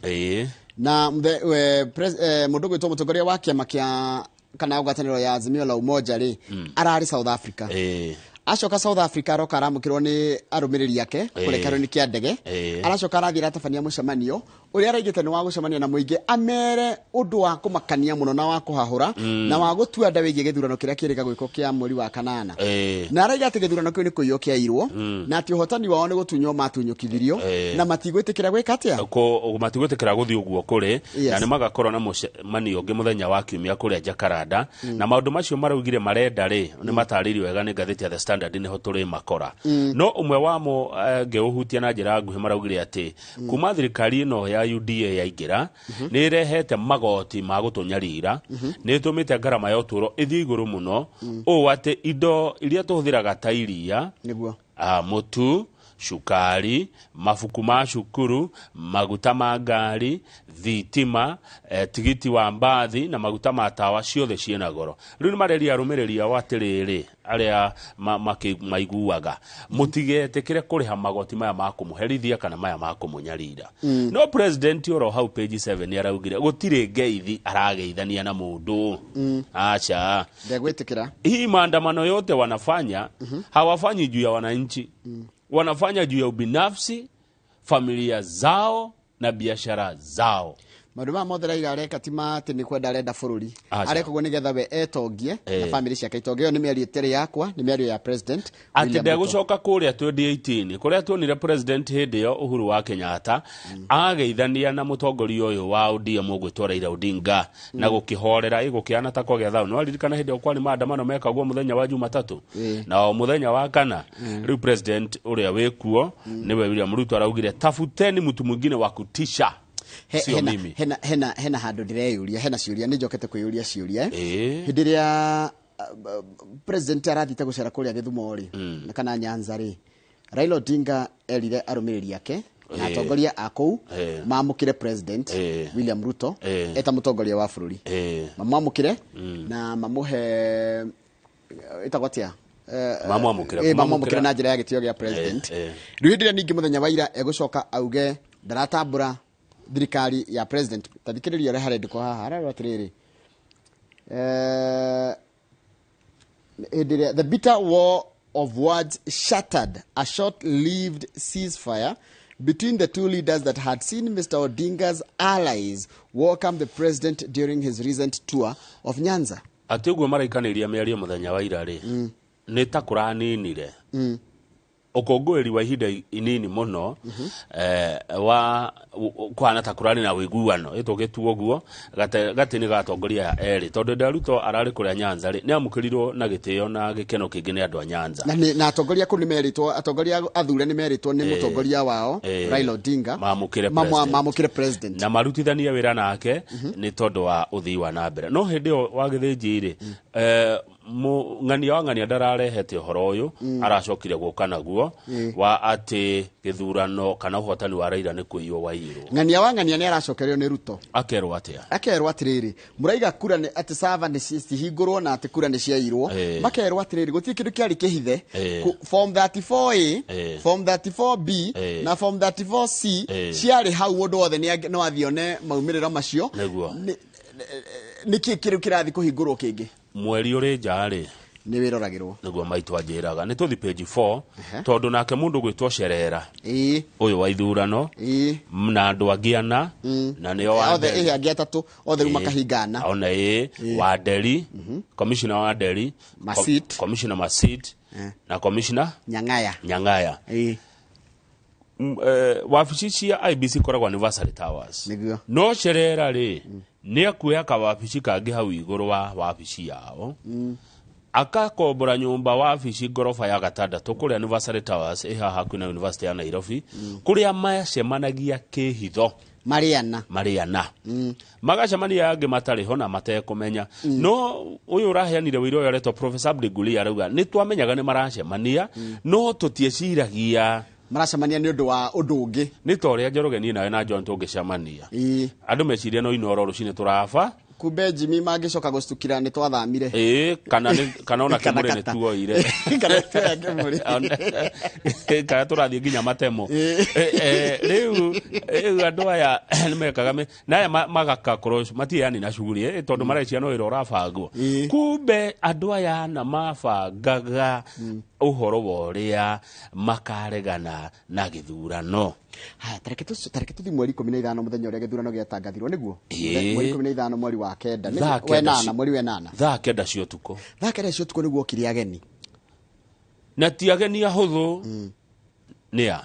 na mundu gwitwo mutongoria wa kiama kia kana ngwataniro ya Azimio la Umoja ri arari South Africa acoka South Africa aroka aramukirwo ni arumiriri yake kurekerwo ni kia ndege aracoka arathira tabania mucemanio uria araigite ni wa gucemania na muingi amere undu wa kumakania muno na wa kuhahura na wa gutua nda wigie githurano kiria kirika gwiko kia mweri wa kanana na araiga ati githurano kiu ni kuiyo kiairwo na ati uhotani wao ni gutunyo matunyukithirio na matigwitikira gwika atia matigwitikira guthi uguo kuri na ni magakorwo na mucemanio ngi muthenya wa kiumia kuria Jakaranda na maundu macio maraugire marenda ri ni matariri wega ni ngatheti ya The Standard ni ho turi makora no umwe wamo ngeuhutia na njira nguhi maraugire ati kuma thirikari no ya UDA yaingira ni rehete magoti ma gutunyarira ni tumite ngarama ya uturo ithi iguru muno o ati indo iria tuhuthiraga ta iria niguo mutu shukari mafuku ma shukuru maguta ma ngari thitima tigiti wa mbathi na maguta ma tawa ciothe ciena goro riu ni mareria rumireria watiriri aria maiguaga mutigetekire kuriha magoti maya ma kumuherithia kana maya ma kumunyarira no president oro hau page 7 araugire gutire ngeithi arageithania na mundu acha ndegwitikira hii maandamano yote wanafanya hawafanyi juu ya wananchi wanafanya juu ya ubinafsi, familia zao na biashara zao. Maduma mothe Raila areka tima ati ni kwenda renda bururi areka go nigetha we etongie na family ciake itongeo ni miario tere yakwa ni miario ya president ati ndegucoka kuria 2018 kuria tuonire president hindi yo Uhuru wa Kenyatta ageithania na mutongoria uyu wa ODM ogwitwa Raila Odinga na gukihorera igukiana ta kwa getha no aririkana hindi yo kwani maandamano mekagwo muthenya wa Jumatatu na muthenya wa kana riu president uria wekuo niwe William Ruto araugire tafuteni mtu mwingine wa kutisha hena handu ndireyuria hena ciuria ni njokete kwiyuria ciuria hindi ria president arathite gucera kuria Githumo ri na kana Nyanza ri Raila Odinga erire arumiriri yake na atongoria akou mamukire president William Ruto eta mutongoria wa bururi mamamukire na mamuhe itagwatia mamamukire na njira ya gitio gia president riu ndire ningi muthenya wa ira egucoka auge ndaratambura thirikari ya president tathikiriria re hare ndiko haha ara atiriri the bitter war of words shattered a short-lived ceasefire between the two leaders that had seen Mr. Odinga's allies welcome the president during his recent tour of Nyanza. Ati uguo maraikaniria miario muthenya wa ira ri ni ta kuraninire okongweri wa ihinda inini muno wa kwana takurani na wiguano itogetuo guo gati ni gatongoria eri tondu Ndaruto arari kuria Nyanza ri ni amukirirwo na gitio na gikeno kingi ni andu a Nyanza na atongoria kuni meritwo atongoria athure ni meritwo ni mutongoria wao Raila Odinga mamukire president na marutithania wira nake ni tondu wa uthii wa nambere no hindi o wa githinji ri ng'ania wa ng'ania ndararehete uhoro uyu aracokire guka naguo wa ati githurano kana uhotani wa Raila ni kuiyo wairo ng'ania wa ng'ania ni aracokerio ni Ruto akerwo atiriri muraiga kura ni ati sava ni cihingurwo na ati kura ni ciairwo makerwo atiriri gutie kindu kiari kihithe form 34A form 34B na form 34C ciari hau undu othe no athione maumirira macio ni kikiru kirathi kuhingurwo kingi mweri uri njari ni wiroragirwo niguo maitu anjiraga ni tuthi page 4 tondu nake mundu gwitwo Cerera uyu wa ithurano na andu angiana na nio othe angi atatu othe makahingana ona wa Nderi commissioner wa Nderi commissioner Masit na commissioner Nyang'aya wabici cia IBC koragwo Anniversary Towers no Cerera ri ni akuya kawabici kangi hau iguru wa wabici yao akakombora nyumba wabici gorofa ya gatandatu kuria Anniversary Towers iha hakuhi na University ya Nairobi kuria macemanagia kihitho mariana magacemania angi matari ho na matekumenya no uyu uraheanire wiro uyu aretwo Professor Abdiguli arauga ni twamenyaga ni maracemania no tutieciragia maracemania ni undu wa undu ungi ni toria Njoroge ni nawe na John tungicemania andu meciria no Inooro rucine turaba kumbe Jimmy magicoka gustukira ni twathamire kana ona kimure ni tuoire kana tuage muri kana turathie nginya matemo riu andu aya ni mekaga na magaka cross matiani na shughuli tondu maracia no iro rafagwo kumbe andu aya na mabangaga uhoro woria makaregana na githurano tareke tuthi mweri 15 muthenya uria githurano giatangathirwo niguo mweri 15 mweri wa kenda mweri wa 8 thaa kenda cio tuko niguo kiri ageni na ti ageni ahuthu nia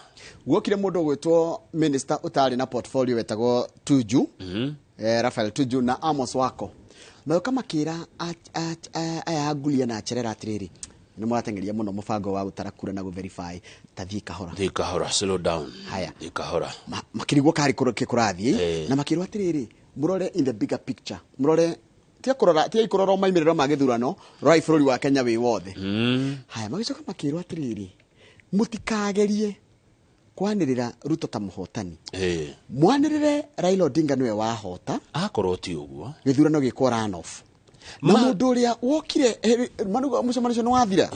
guokire mundu gwitwo minister utari na portfolio wetagwo Tuju Rafael Tuju na Amos Wako mayoka makira aya Gulia na Cerera atiriri ni mwatengeria muno mubango wa utarakura na verify tathii kahora slow down haya kahora makirigwo kari kurathi na makirwa atiriri murore in the bigger picture murore tia ikorora maimiriro magithurano roi bururi wa Kenya wi wothe haya magicoka makirwa atiriri mutikagerie kwanirira Ruto ta muhotani mwanirire Raila Odinga niwe wahota akorwo ti uguo githurano gikwo run off na mundu uria wokire mucemanio no wathira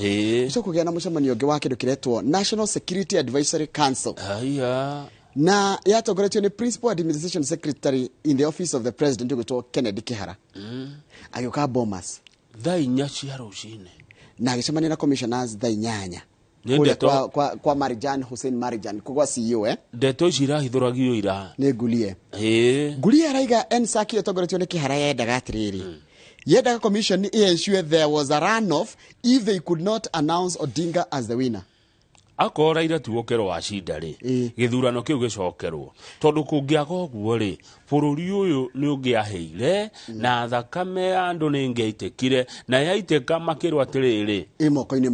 ico kugia na mucemanio ungi wa kindu kiretwo National Security Advisory Council na yatongoretio ni Principal Administration Secretary in the Office of the President gwitwo Kennedy Kihara agioka Bomas thaa 4 cia rucine na agicemania na commissioners thaa 8 kwa Marijan Hussein Marijan kugwa CEO ndeto icira hithuragio ira ni Gulia araiga ensaki yatongoretio ni Kihara yendaga atiriri Yeda commission ensure there was a runoff if they could not announce Odinga as the winner. Akora ira tuokero wa shinda ri githurano kiu gicokerwo tondu kungiaga uguo ri bururi uyu ni ungiaheire na thakame andu ni ngeitekire na yaiteka makirwa atiriri imokoini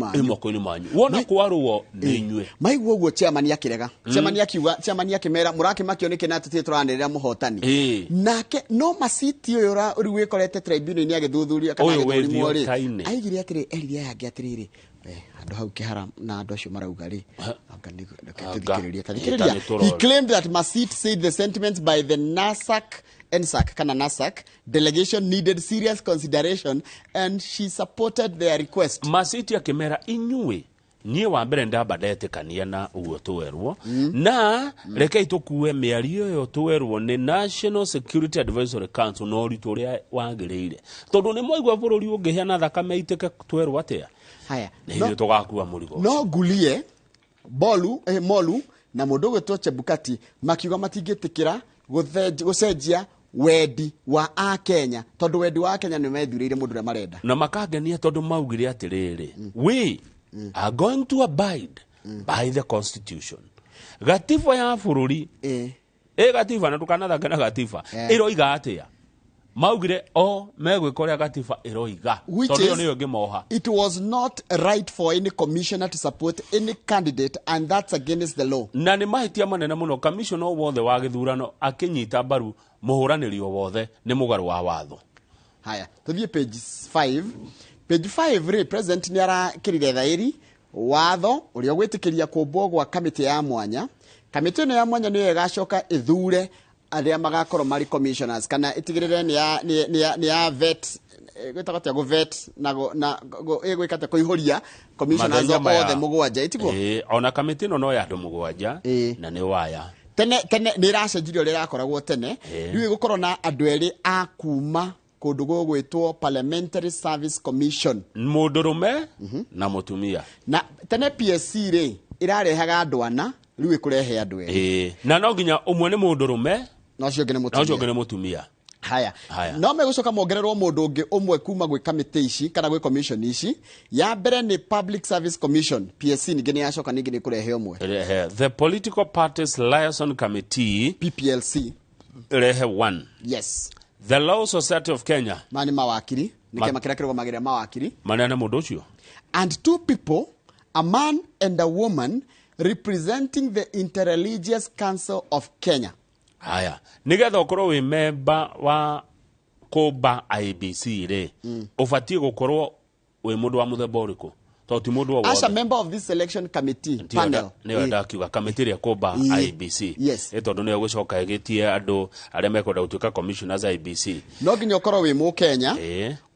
manyu wona kwarwo ni nywe maiguo uguo chairman yakirega chairman yakiuga chairman yakimera muraki makio ni kena tutie turanirira muhotani nake no masiti uyu uri wikorete tribunal ni agithuthuria kana githurimo ri aigire atiri eria yangi atiriri andu hau Kihara na andu acio marauga ri he claimed that Masit said the sentiments by the NSAC delegation needed serious consideration and she supported their request. Masit akimera inyue nie wa mbere ndamba ndetikania na uguo tuwerwo na rekei tukue miario yo tuwerwo ni National Security Advisory Council no rituria wagirire tondu ni mwaigwa bururi ungihiana thakame iteke tuwerwo atia haya ni tugakua murigo no Gulie molu na mundu gwetwo Chebukati makiuga matingitikira gucenjia wedi wa a Kenya tondu wedi wa Kenya ni methurire mundu ria marenda na makagenia tondu maugire atiriri we are going to abide by the constitution. Gatiba ya bururi gatiba na tukanathaka na gatiba iroiga atia maugire megwikoria gatiba iroiga tondu niyo ngimoha. It was not right for any commissioner to support any candidate, and that's against the law. Na ni mahitia manene muno commissioner wothe wa githurano akinyita baru muhuraniri wothe ni mugaru wa watho. Haya, tuthie page 5. Page 5 ri president ni arakirire thairi watho uria gwitikiria kumbwo gwa kamiti ya mwanya. Kamiti no ya mwanya niyo igacoka ithure aria magakorwo mari commissioners kana itigirire ni ya vet gwitagotia go vet na igwikate kuihuria commissioners othe mugwanja itiguo. Ona kamiti no ya andu mugwanja na ni waya tene ni iracenjirio rira koragwo tene riu gukorwo na andu eri a kuma kundu gugwitwo Parliamentary Service Commission, mundurume na mutumia. Na tene PSC ri irarehaga andu ana riu ikurehe andu eri na no nginya umwe ni mundurume na ucio ngene mutumia. Haya. No megucoka mongererwo mundu ungi umwe kuma gwi committee ici kana gwi commission ici. Ya mbere ni Public Service Commission, PSC ningi ni yacoka ningi ni kurehe umwe. The Political Parties Liaison Committee, PPLC, rehe 1. Yes. The Law Society of Kenya, mani mawakiri nike makirakirwo magire mawakiri manene mundu ucio. And 2 people, a man and a woman, representing the Interreligious Council of Kenya. Haya, nigetha ukorwo wi member wa kumba IBC ri ubatie gukorwo wi mundu wa muthemba uriku to ti mundu wo. As a member of this selection committee panel ni ndakiuga committee ya kumba IBC tondu ni gucoka egitie andu aria mekwenda gutuika commissioners IBC. No nginya ukorwo wi mu Kenya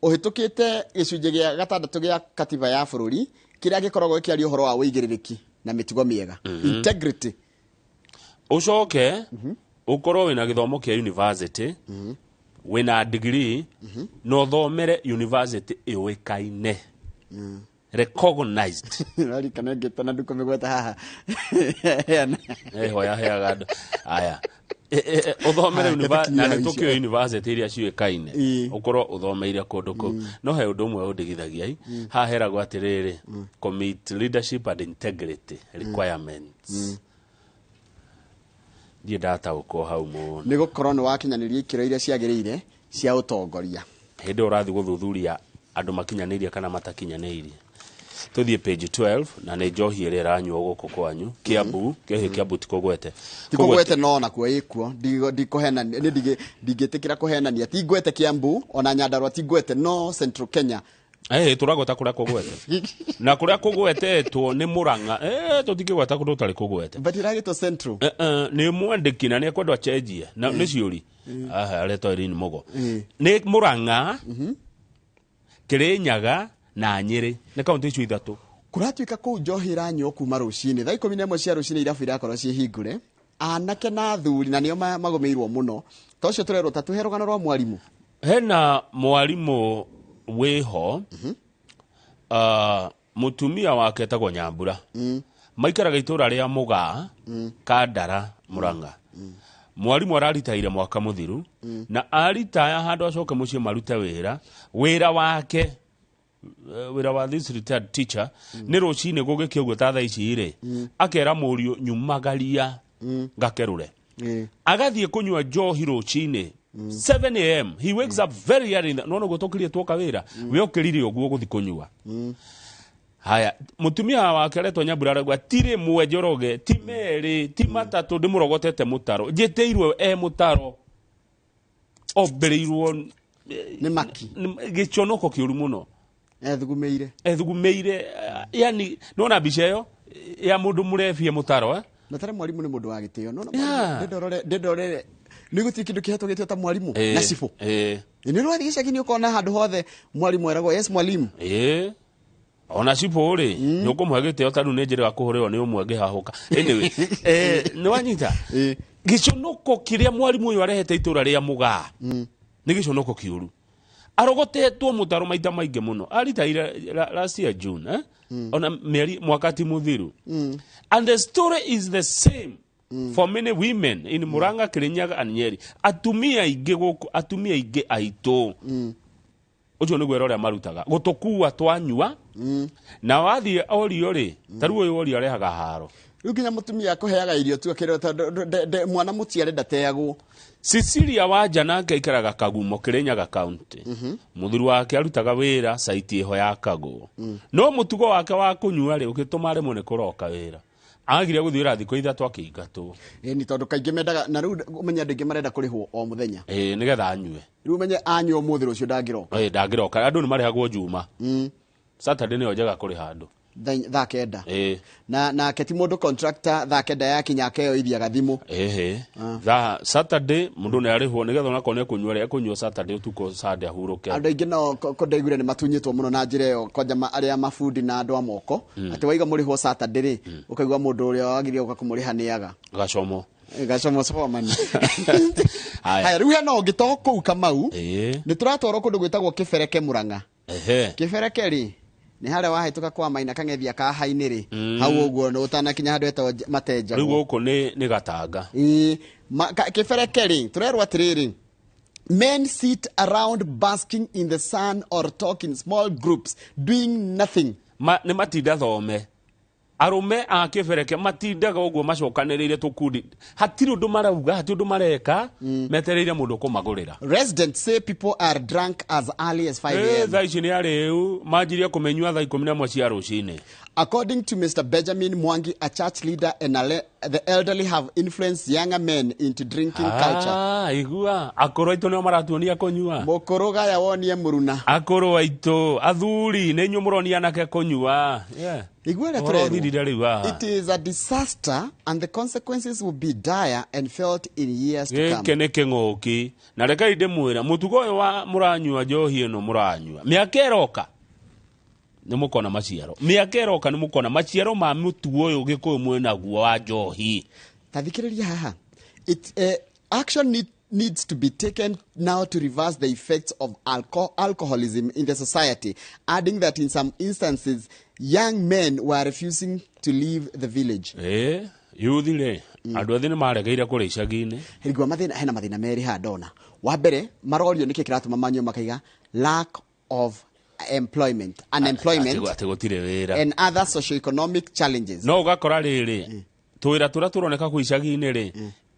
uhitukite gicunje gia 6 gia katiba ya bururi kiria gikoragwo kiario horo wa uigiririki na mitugo miega, integrity. Ucoke ukorwo wina githomo kia university wina degree no thomere university iwikaine recognized. Rari kana getana nduko megweta haha hoya heaga aya uthomere university na nitukio university iria ciwikaine ukorwo uthomeire kundu ku no he undu umwe undigithagia ha heragwo atiriri commit leadership and integrity requirements. Di data uko hau mu ni gukorwo ni wakinyaniria ikiro iria ciagirire cia utongoria hindi urathi guthuthuria andu makinyaniria kana matakinyaniria. Tuthie page 12 na ni njohi iria iranyuo guku kwanyu Kiambu Kiambu tikogwete no na kuo ikuo ndikuhena ni ndigitikira kuhenania ti gwete Kiambu ona Nyandarua ti gwete no Central Kenya. Turagweta kuria kugwete na kuria kugwetetwo ni Murang'a tutikigweta kundu tari kugwete but iragitwo Central ni mwandiki na ni kwendwa chenjie na ni ciuri areto irini mugo ni Murang'a Kirinyaga na Nyeri ni kaunti icio ithatu kuratuika ku njohira nyo kuma rucini thaa 11 cia rucini irabu irakorwo cie hingure anake na thuri na nio magomeirwo muno tocio turerwo tatuhe rugano rwa mwarimu. Hena mwarimu weho mutumia wake tagwo Nyambura maikaraga itura ria Mugaa Kandara Murang'a. Mwarimu araritaire mwaka muthiru na aritaya handu acoke mucie marute wira wake wira wa this retired teacher ni rucini gugikio gweta thaa ici ri akera murio nyumagaria ngakerure agathie kunywa njohi rucini 7 am. He wakes up very early no gutokirie twoka wira we okirire oguo guthi kunywa. Haya mutumia wake aretwo Nyambura aragwa tire mwe njoroge ti meri ti matatu ndimurogotete mutaro njiteirwe mutaro obereirwo ni maki gichonoko kiuru muno ethugumeire yani nona bica iyo ya mundu murefie mutaro na tare mwarimu ni mundu wa gitio no ndorore ni guti kindu kihetwo gitio ta mwarimu na sifu ni rwa thigicagi ni ukona handu hothe mwarimu eragwo yes mwalimu ona sifu ri ni ukumwe gitio tanu ni njira kuhuriro ni umwe ngihahuka anyway ni wanyita gichonoko kiria mwarimu uyu arehete itura ria Mugaa ni gichonoko kiuru arogotetwo mutaro maita maingi muno aritaire last year June ona meri mwakati muthiru and the story is the same for many women in Murang'a Kirinyaga and Nyeri atumia ingi guku atumia ingi aitu ucio niguo ore marutaga gutukua twanyua na wathie orio ri taru uyu orio arehaga haro riu nginya mutumia akuheaga irio tu akirwo mwana muciare ndateagwo. Cecilia Wanja nake ikaraga Kagumo Kirinyaga County muthuru wake arutaga wira site iho ya Kago no mutugo wake wa kunyua ri ukituma re mune kuroka wira agire guthira thiko ithatu akiingatwo ni tondu kaingi mendaga na riu umenya ndingi marenda kurihwo o muthenya nigetha anyue riu menye anyue umuthi rucio ndangiroka ndangiroka andu ni marehagwo juma Saturday ni ojaga kuri handu thaa kenda na keti mundu contractor thaa kenda ya kinya keo ithia gathimu thaa Saturday mundu ni arihwo nigetha ona kone kunywa Saturday utuko Sunday ahuruke andu ingi no kondeigure ni matunyitwo muno na njira yo konja aria mafundi na andu amoko ati waiga murihwo Saturday ri ukaigwa mundu uria wagirie uka kumuriha niaga gacomo Superman haya riu hena ongito kuu Kamau ni turatwaro kundu gwitagwo Kibereke Murang'a Kibereke ri ni hare wahituka kwa Maina Kang'ethia ka haini ri hau uguo no utanakinya handu etwa Mateja riu guku ni Gatanga Kibereke ri turerwa atiriri men sit around basking in the sun or talk in small groups doing nothing ni matinda thome arume a Kibereke matindaga uguo macokaniriire tukundi hatiri undu marauga hatiri undu mareka metereire mundu kumagurira. Residents say people are drunk as early as 5 a.m. Thaa ici ni ariu manjirie kumenyua thaa 11 cia rucini. According to Mr. Benjamin Mwangi, a church leader, and the elderly have influenced younger men into drinking culture. Igua akoro itu no maratuonia kunyua mukoro gaya wonie muruna akoro waitu athuri ne nyumuronia nake kunyua igua it is a disaster and the consequences will be dire and felt in years to come. Kene kengoki na reka inde mwira mutugo wa muranyua njohi eno muranyua miaka eroka ni mukona maciaro miaka eroka ni mukona maciaro ma mutugo uyu gikuyu mwena guo wa njohi tathikiriria haha action needs to be taken now to reverse the effects of alcoholism in the society, adding that in some instances young men were refusing to leave the village. Yuthire andu athi ni maregeire kuri icagi-ini hirigwa mathina hena mathina meri handona wa mbere marorio niki kiratuma manyu makaiga lack of employment, unemployment and other socio-economic challenges. No ugakora riri twira turoneka ku icagi-ini ri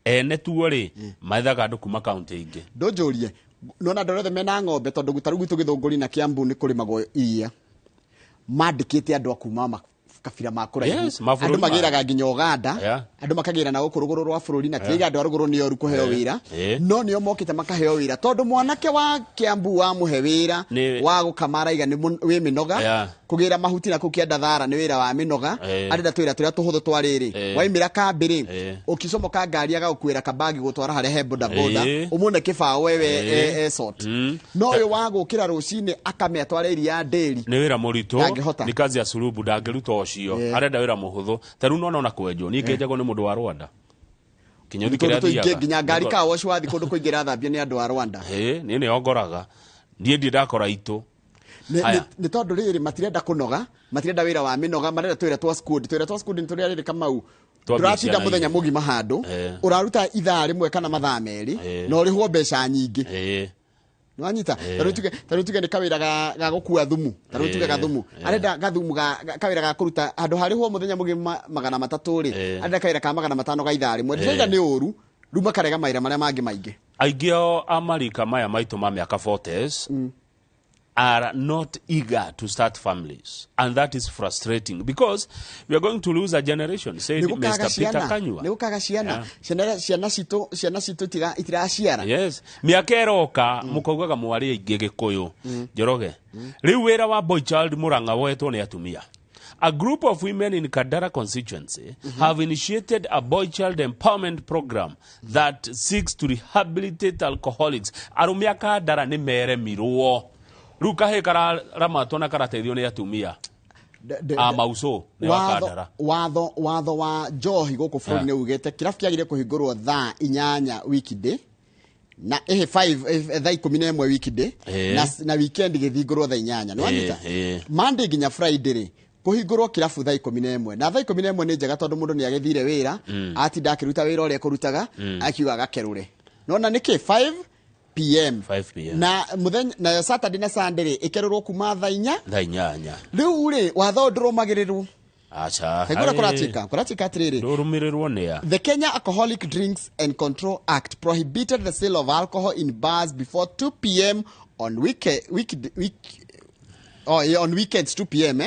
ene tuo ri maithaga andu kuma county ingi ndonjurie nona ndorothe mena ng'ombe tondu gutaru gitu Githunguri na Kiambu ni kuri magwo iria mandikite andu akuma kabira makura andu magiraga nginya Uganda andu makagira na gukuruguru rwa bururi na tiga andu aruguru ni oru kuheo wira no nio mokite makaheo wira tondu mwanake wa Kiambu wa muhe wira wa gukamara iga ni wi minoga kugira mahuti na kukienda thara ni wira wa minoga arenda twira turia tuhuthu twariri waimira kambiri ukicomoka ngari agagukwira kabagi gutwara hare he boda boda umune kibao wewe sort no yo wa gukira rucini akame atware iria nderi ni wira murito ni kazi ya sulubu ndangeruta ucio arenda wira muhuthu taru no na kwenjo ni ngejago ni mundu wa Rwanda kinyothi kiria thiaga nginya ngari ka wocu wathi kundu kuingira thambia ni andu wa Rwanda ni ne ongoraga ndie ndakora itu ni tondu riri matirenda kunoga matirenda wira wa minoga marenda twira twa school ni turia riri Kamau turatinda muthenya mugima handu uraruta ithaa rimwe kana mathaa meri no rihwo mbeca nyingi nwanyita tarutuge ni kawira ga gukua thumu tarutuge ga thumu arenda gathumu kawira ga kuruta handu harihwo muthenya mugima 300 ri arenda kawira ka 500 ga ithaa rimwe ndira ni uru ruma karega maira maria mangi maingi aingio amarika maya maitu ma miaka 40s are not eager to start families, and that is frustrating because we are going to lose a generation, said Mr. Peter Kanyua. Yes, miaka eroka mukaugaga mwari aingi Gikuyu Njoroge riu wira wa boy child Murang'a wetwo ni atumia. A group of women in Kadara constituency have initiated a boy child empowerment program that seeks to rehabilitate alcoholics. Arumia Kadara ni mere miruo ruka he kara ramato na karateithio ni atumia mauso ni wakandara watho wa njohi guku bũrũri ni ugite kirabu kiagire kuhingurwo thaa 8 weekday na 5 thaa 11 weekday na weekend githingurwo thaa 8 ni wanyita Monday nginya Friday ri kuhingurwo kirabu thaa 11 na thaa 11 ni njega tondu mundu ni agithire wira atinda akiruta wira uria kurutaga akiuga gakerure nona niki 5 p.m. 5 p.m. na muthenya na Saturday na Sunday ikererwo kuma thaa 4 riu ri watho ndurumagiriru acha hegura kuratika atiriri ndurumirirwo nia. The Kenya Alcoholic Drinks and Control Act prohibited the sale of alcohol in bars before 2 p.m. on on weekends 2 p.m.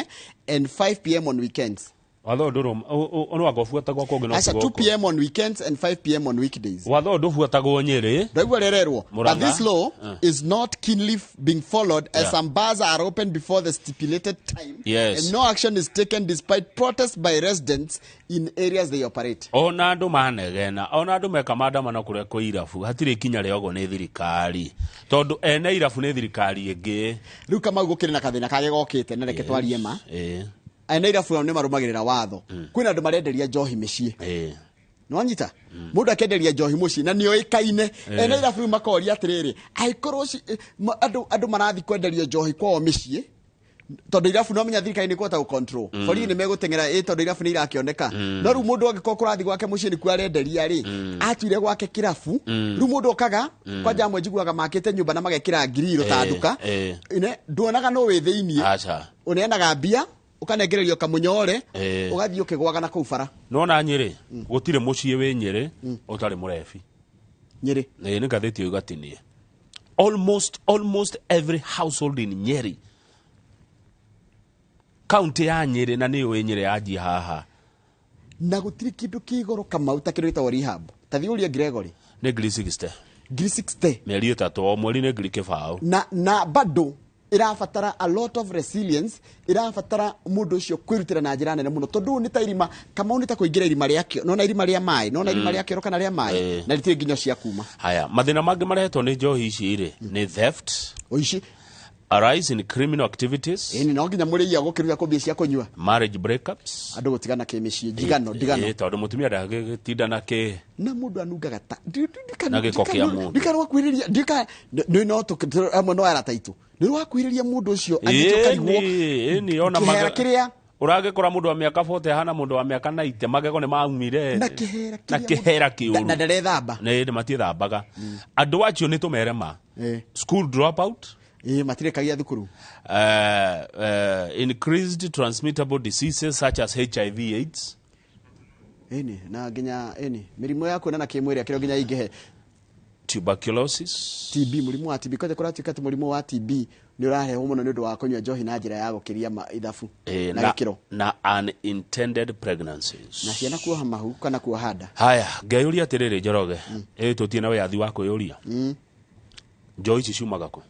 And 5 p.m. on weekends. Watho ndurum ono agofuatagwo konge no asa 2 p.m. on weekends and 5 p.m. on weekdays. Watho ndufuatagwo Nyeri ndagwa rererwo, but this law is not keenly being followed as some bars are open before the stipulated time. Yes. And no action is taken despite protests by residents in areas they operate. Ona andu manegena, ona andu mekamanda mana kure ko irafu hatire kinya riogo ni thirikari tondu ene irafu ni thirikari ingi riu kama gukire na kathina kage gokite na reke twarie ma ene irafu ni marumagirira watho kwina andu marenderia njohi micii nwanyita mundu akenderia njohi mucii na nio ikaine ene irafu makoria atiriri aikorwo andu marathi kwenderia njohi kwao micii tondu irafu no menya thirikari ni kwota ku control bori ni megutengera tondu irafu ni irakioneka no ru mundu angiko kurathi gwake mucii ni kwarenderia ri atuire gwake kirafu ru mundu okaga kwa jamwe njiguaga makite nyumba na magekira ngiriro ta nduka ine nduonaga no we thiini acha uneanaga mbia ukanegererio kamunyore ugathii ukigwaga na kuu bara no na Nyeri gutire mucii we Nyeri utari murefi Nyeri ni ngatheti ugatinie almost every household in Nyeri county ya Nyeri na niyo we Nyeri aji haha na gutiri kindu kigoro kama utakirita rehab tathiuria Gregory ne ngiri 60 meri 3 o mweri ne ngiri 7 na bado irafatara a lot of resilience irafatara mundu ucio kwirutira na njira nene muno tondu ni ta irima kama unita kuingira irima riakio no na irima ria mai no na irima riakio kana ria mai na ritire nginya cia kuma haya mathina mangi marehetwo ni njohi ici ri ni theft oici a rise in criminal activities ni no nginya muri ya gukiruya kumbia cia kunyua marriage breakups andu gutigana kimicii ndigano tondu mutumia ndagitindana ki na mundu anungaga ta na giko kia mundu ndikarwa kwiriria ndika no to amwe no ara taitu ni rwa kwiriria mundu ucio anyitokarigwo ni ona maga uragikora mundu wa miaka 40 hana mundu wa miaka 90 magego ni maumire na kihera kiuru na ndarethamba ni matithambaga andu acio ni tumerema school dropout matirekagia thukuru increased transmittable diseases such as HIV AIDS na nginya mirimu ya kuonana kimwiri akiro nginya ingihe tuberculosis TB murimu wa TB kaje kuratika ati murimu wa TB ni uraheho muno ni undu wa kunywa njohi na njira ya gukiria ithafu na gikiro na unintended pregnancies na ciana kuoha mahu kana kuoha nda haya ngeyuria atiriri Njoroge tutie na wiathi wa kuyuria njohi ici ciumaga ku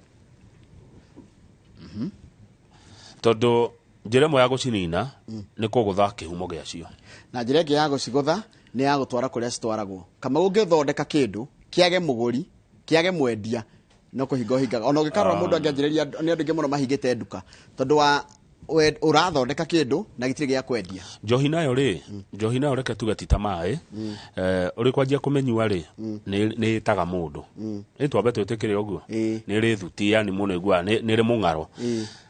tondu njira mwe ya gucinina ni kugutha kihumo giacio na njira ingi ya gucigutha ni ya gutwara kuria citwaragwo kama ungithondeka kindu kiage muguri kiage mwendia no kuhinga hingaga ona ugikarora mundu angianjiriria ni andu ingi muno mahingite nduka tondu wa urathondeka kindu na gitire gia kwendia njohi nayo reke tugatita mai uri kwanjia kumenyua ri ni itaga mundu ni twambe twitikire uguo ni ri thuti yani muno igua ni ri mungaro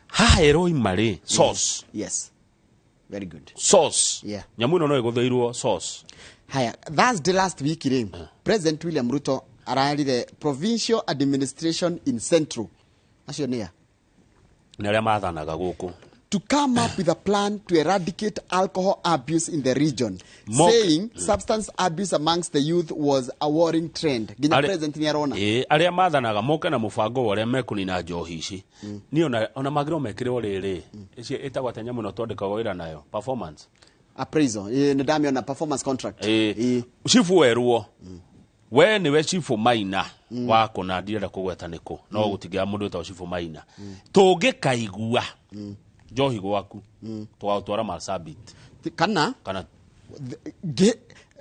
haero imari sauce yes very good sauce nyamu no iguthiirwo sauce haya that's the last week ri President William Ruto ararire provincial administration in Central acio nia ni aria mathanaga guku to come up with a plan to eradicate alcohol abuse in the region, saying substance abuse amongst the youth was a worrying trend. Ginya president ni arona. Aria mathanaga moke na mubango wale mekunina njohi ici. Ni ona magiro mekire riri. Ici etagwa tanya muno twandikaga wira nayo. Performance. Appraisal. Ni damio na performance contract. Chifu werwo. We ni we chifu maina wako na ndirenda kugweta niko. No gutigia mundu ta chifu maina. Tungikaigua. Njohi gwaku twatwara Marsabit kana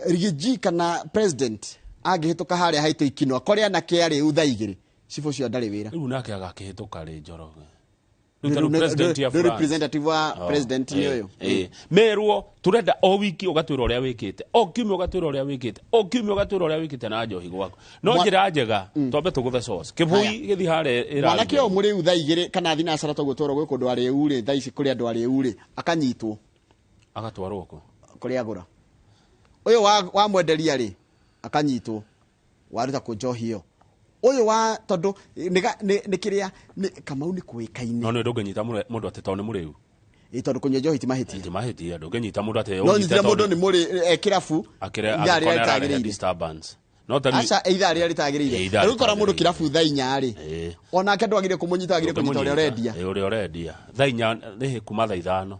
rigiji kana president agihituka haria haito ikinwa koria na kiari utha igiri cifu cio ndari wira riu nake agakihituka ri Njoroge representative wa president ni uyu merwo turenda o wiki ugatwira uria wikite o kiumia ugatwira uria wikite o kiumia ugatwira uria wikite na njohi gwaku no njira njega twambe tuguthe sauce kibui githi hare ira mwana kio muri utha igiri kana thina cara tugutwara gwe kundu ari uri tha ici kuri andu ari uri akanyitwo agatwarwo ko kuri agura uyu wa mwenderia ri akanyitwo waruta ku njohi iyo Uyu wa tondu ni kiria Kamau ni kuikaine. No ndunganyita mundu ateta ni muriu. Tondu kunywa njohi ti mahiti. Ti mahiti ndunganyita mundu ateta. No nyita mundu ni muri kirafu. Akira disturbance. No tari. Acha either ria litagirire. Riu kora mundu kirafu thaa 4 ri. Ona ke ndwagire kumunyita agire kunyita uri orendia. Uri orendia. Thaa 4 ni kuma thaa 5.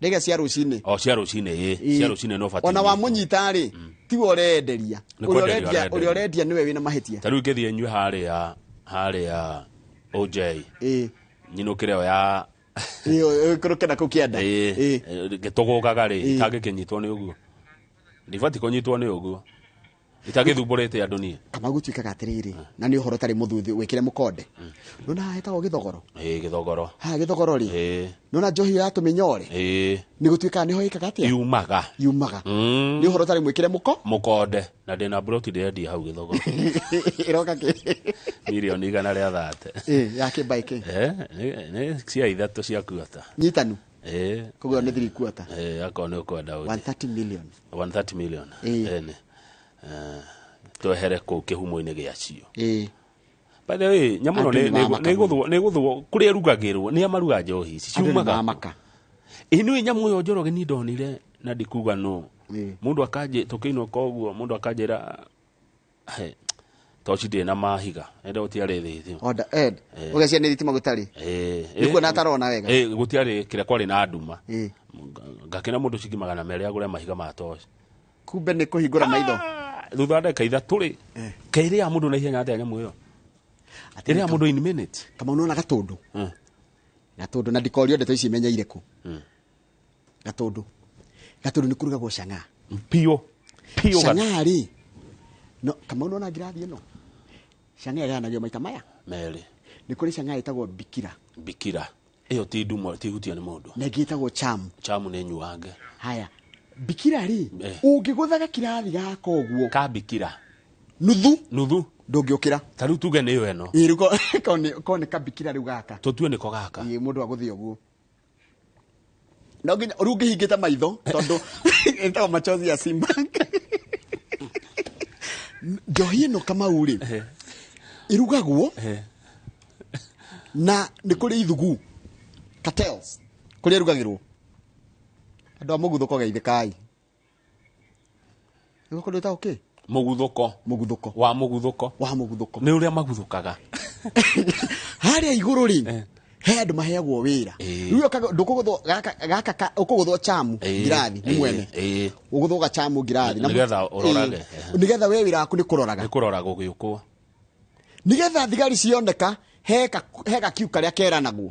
Ndege cia rucini. Cia rucini cia rucini no fati. Ona wa munyita ri ti orenderia. Uri orendia niwe wina mahitia. Tari ngithie nywe haria OJ. Nyino kireo ya kurukena kukienda. Gitugukaga ri itagikinyitwo ni uguo. Ndibati kunyitwo ni uguo. Itagithumburite andu nie. Kama gutuikaga atiriri na ni uhoro tari muthuthi wikire mukonde. Nona hetagwo githogoro. Githogoro. Githogoro ri. Nona njohi ya tuminyore. Ni gutuika niho ikaga atia? Yumaga. Ni uhoro tari mwikire mukonde na ndina broti ndi hau githogoro. Iroka ki milioni 130. Ya kibike. Ne cia ithatu cia kuota. Nyitanu. Kugwa ni 3 kuota. Akone ukwenda 130 million. 130 million. Twehere ku kihumo-ini giacio. By the way, nyamuno ni guthwo kuria rugagirwo ni amaruga njohi ciumaga. Inu nyamu yo njoroge ni ndonire na ndikuga no. Mundu akaje tukiinwo koguo mundu akajira tochide na mahiga ende utiare thithi. Order ed. Ugacia ni thitima gutari. Nikuo na tarona wega. Gutiare kire kwari na nduma. Ngakena mundu cikimaga na mere agure mahiga ma tochi. Kumbe ni kuhingura maitho. Thutha ndeka ithatũ ri kaire ya mundu na ihenya atia nyamu iyo ire ya mundu in minute kama unaona gatundu gatundu na ndikorio ndeto ici menyeire ku gatundu ni kurugagwo canga pio canga ri no kama unaona ngirathi ino canga yaganagio maita maya meri ni kuri canga itagwo bikira iyo ti ndumo ti hutia ni mundu na gitagwo chamu ni nyuange haya bikira ri ungiguthaga kirathi gaka uguo ka bikira nuthu ndungiukira tariu tuge ni yo eno iruko kone ka bikira riu gaka tutue niko gaka mundu aguthi uguo no nginya rungi hingita maitho tondu entago machozi ya simba njohi ino Kamau ri irugagwo na ni kuri ithugu cartels kuri irugagirwo andu amuguthuko geithikai niko ndita okay muguthuko wa muguthuko ni uria maguthukaga haria iguru ri he andu maheagwo wira riu ndukuguthwo gaka ukuguthwo chamu ngirathi ni mwene uguthwoga chamu ngirathi na nigetha urorage nigetha we wira waku ni kuroraga ugiukwo nigetha thigari cioneka hega kiu karia keranagwo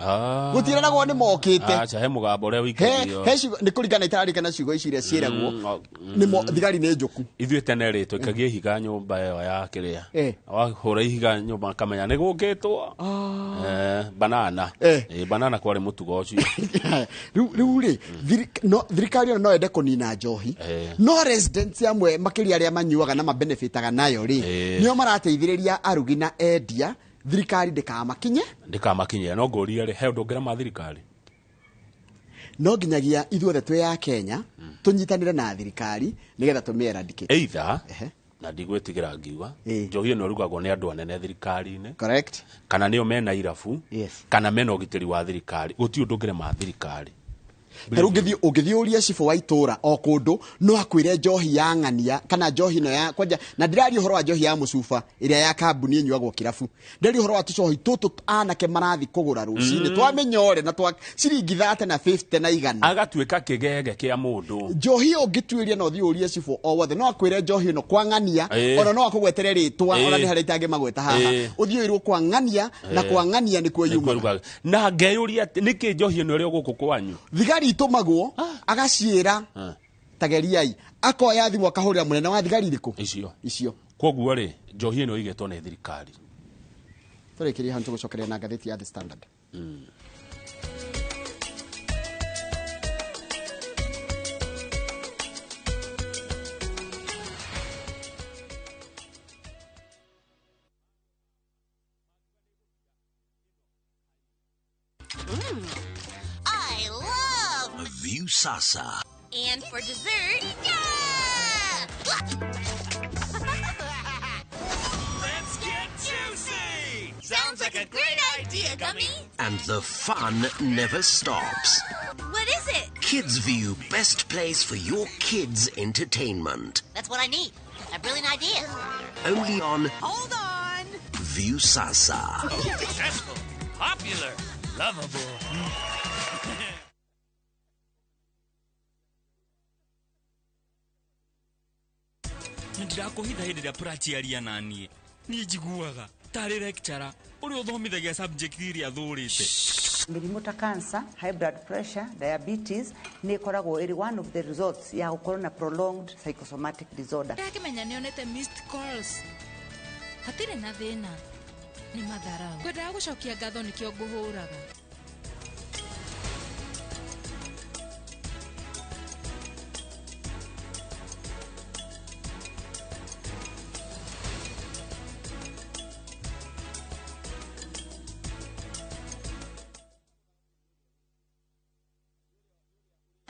gutiranagwo ni mokite acha he mugambo ria wikario he ni kuringana itararika na ciugo ici iria cieragwo ni thigari ni njuku ithuĩ tene rĩ twĩkagia ihiga nyũmba ĩyo ya kĩrĩa wahũra ihiga nyũmba kamenya nĩ gũkĩtwo banana banana kwarĩ mũtugo ũcio rĩu rĩ thirikari ĩno no ende kũnina njohi no residents amwe makĩria arĩa manyuaga na mabenefitaga nayo rĩ nĩo marateithĩrĩria arugi na endia thirikari ndikamakinye no ngoria ri he ndongera ma thirikari no nginyagia ithuothe twe ya Kenya tunyitanire na thirikari nigetha tumieradicate either na ndigwitigira ngiuga njohi ino rugagwo ni andu anene thirikari-ini correct kana nio mena irabu kana mena ugitiri wa thirikari guti ndongere ma thirikari Heru ungithiuria cifu wa itura o kundu no akwire njohi ya ng'ania kana njohi no ya kwanja na ndirari uhoro wa njohi ya mucuba iria ya kambuni enyuagwo kirafu ndiri uhoro wa tucohi tutu anake marathi kugura rucini twamenyore na twa ciringi 30 na 50 na igana agatuika kigege kia mundu njohi ungitwiria no thiuria cifu o wothe no akwire njohi no kwa ng'ania ona no akugwetere ritwa ona ni harita ange magweta haha uthiuirwo kwa ng'ania na kwa ng'ania ni kwa yuma na ngeyuria niki njohi no rio guku kwanyu thigari itumagwo agaciira tageriai akoya thimu akahurira munene wa thigari iriku icio koguo ri njohi ino igetwo ni thirikari turekiria hantu gucokeria na ngatheti ya The Standard I love View Sasa. And for dessert, yeah! Let's get juicy! a great idea, Gummy. And the fun never stops. What is it? Kids View, best place for your kids' entertainment. That's what I need. A brilliant idea. Only on Hold on. View Sasa. Successful, popular, lovable. Ndirakuhitha hindi ria prachiaria nanie ni njiguaga tari lecturer uri uthomithagia subject iria thurite. Mĩrimũ ta cancer, high blood pressure, diabetes nĩ ikoragwo ĩrĩ one of the results ya gũkorwo na prolonged psychosomatic disorder. Ndakĩmenya nĩonete missed calls. Hatirĩ na thĩna. Nĩ matharau. Ngwendaga gũcokia ngatho nĩkĩo ngũhũraga.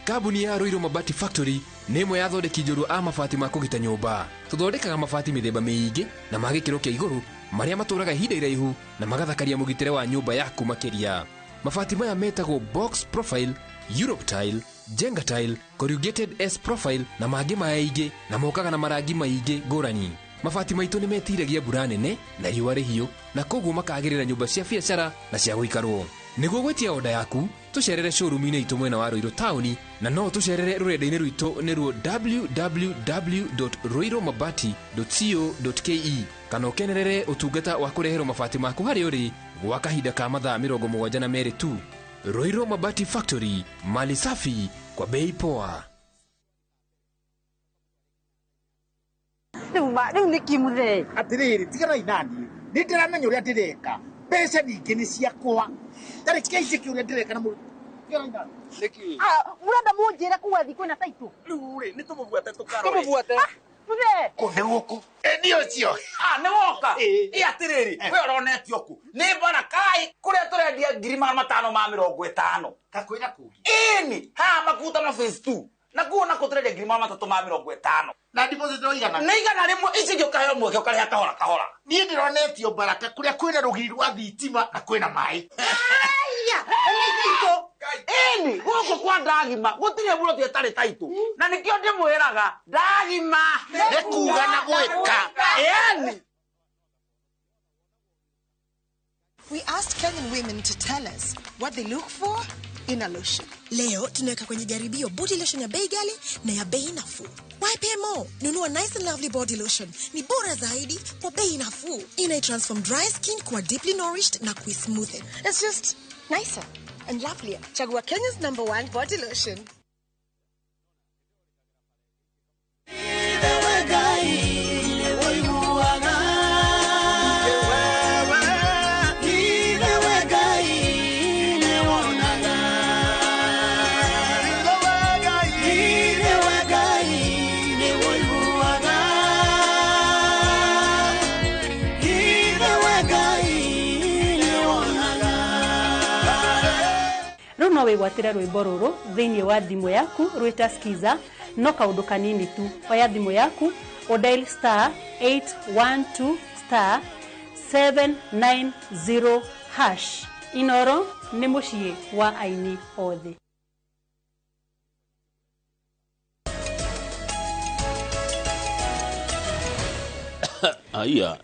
Kambuni ya Roiro Mabati Factory nĩ ĩmwe ya thondeki njũru a mabati ma kũgita nyũmba. Tũthondekaga mabati mĩthemba mĩingĩ na ma gĩkĩro kĩa igũrũ marĩa matũraga ihinda iraihu na magathakaria mũgitĩre wa nyũmba yaku makĩria. Mabati maya metagwo box profile, Europe tile, Jenga tile, corrugated S profile na mangĩ maingĩ na mokaga na marangi maingĩ ngũrani. Mabati maitũ nĩ metiragia mbura nene na riũa rĩhiũ na koguo makagĩrĩra nyũmba cia biacara na cia gũikarwo. Nĩguo gwetia oda yaku, tucerere showroom-inĩ itũ mwena wa Roiro Town na no tucerere rũrenda-inĩ rwitũ nĩruo www.roiromabati.co.ke kana ũkenerere ũtungata wa kũreherwo mabati maku harĩa ũrĩ gwa kahinda ka mathaa 72 tu. Roiro Mabati Factory, mali safi kwa bei poa. Rĩu nĩ kimuthe atirĩrĩ tigana inani nĩ ndĩramenya ũrĩa ndĩreka mbeca ningĩ nĩ ciakwa tarĩ kĩici kĩũrĩa ndĩreka na mũrũ mũrenda mũnjĩre kuwa thiku na taitu rĩu rĩ nĩ tũmũbuate tũbuate kũndĩ gũkũ nĩ ũcio nĩ woka atirĩrĩ we ũronetio ku nĩ mbara kai kũrĩa tũrendia 550 kakwĩra kũngi ĩni ha makuta ma phase 2 na kuona kũtũrendia 350 na deposit oigana nĩ igana rĩmwe ici gĩũkaheo mweke ũkareha kahora kahora niĩ ndĩronetio Baraka kũrĩa kwĩna rũgiri rwa thitima na kwĩna maĩ ĩni gũkũ kwa ndagima gũtirĩ mbũrũ ĩtarĩ taitũ na nĩkĩo ndĩmwĩraga ndagima nĩ kuuga na gwĩka ĩni. We asked Kenyan women to tell us what they look for in a lotion. Leo tunaweka kwenye jaribio body lotion ya bei ghali na ya bei nafuu. Why pay more? Nunua Nice and Lovely body lotion. Ni bora zaidi kwa bei nafuu. Inai-transform dry skin kuwa deeply nourished na kui-smoothen. It's just nicer and lovelier. Chagua Kenya's #1 body lotion. No wĩgwatĩre rwĩmbo rũrũ thĩinĩ wa thimũ yaku rwĩta skiza no kaũndũ kanini tu. Oya thimũ yaku dial *812*790#. Inooro nĩ mũciĩ wa aini othe. Aya.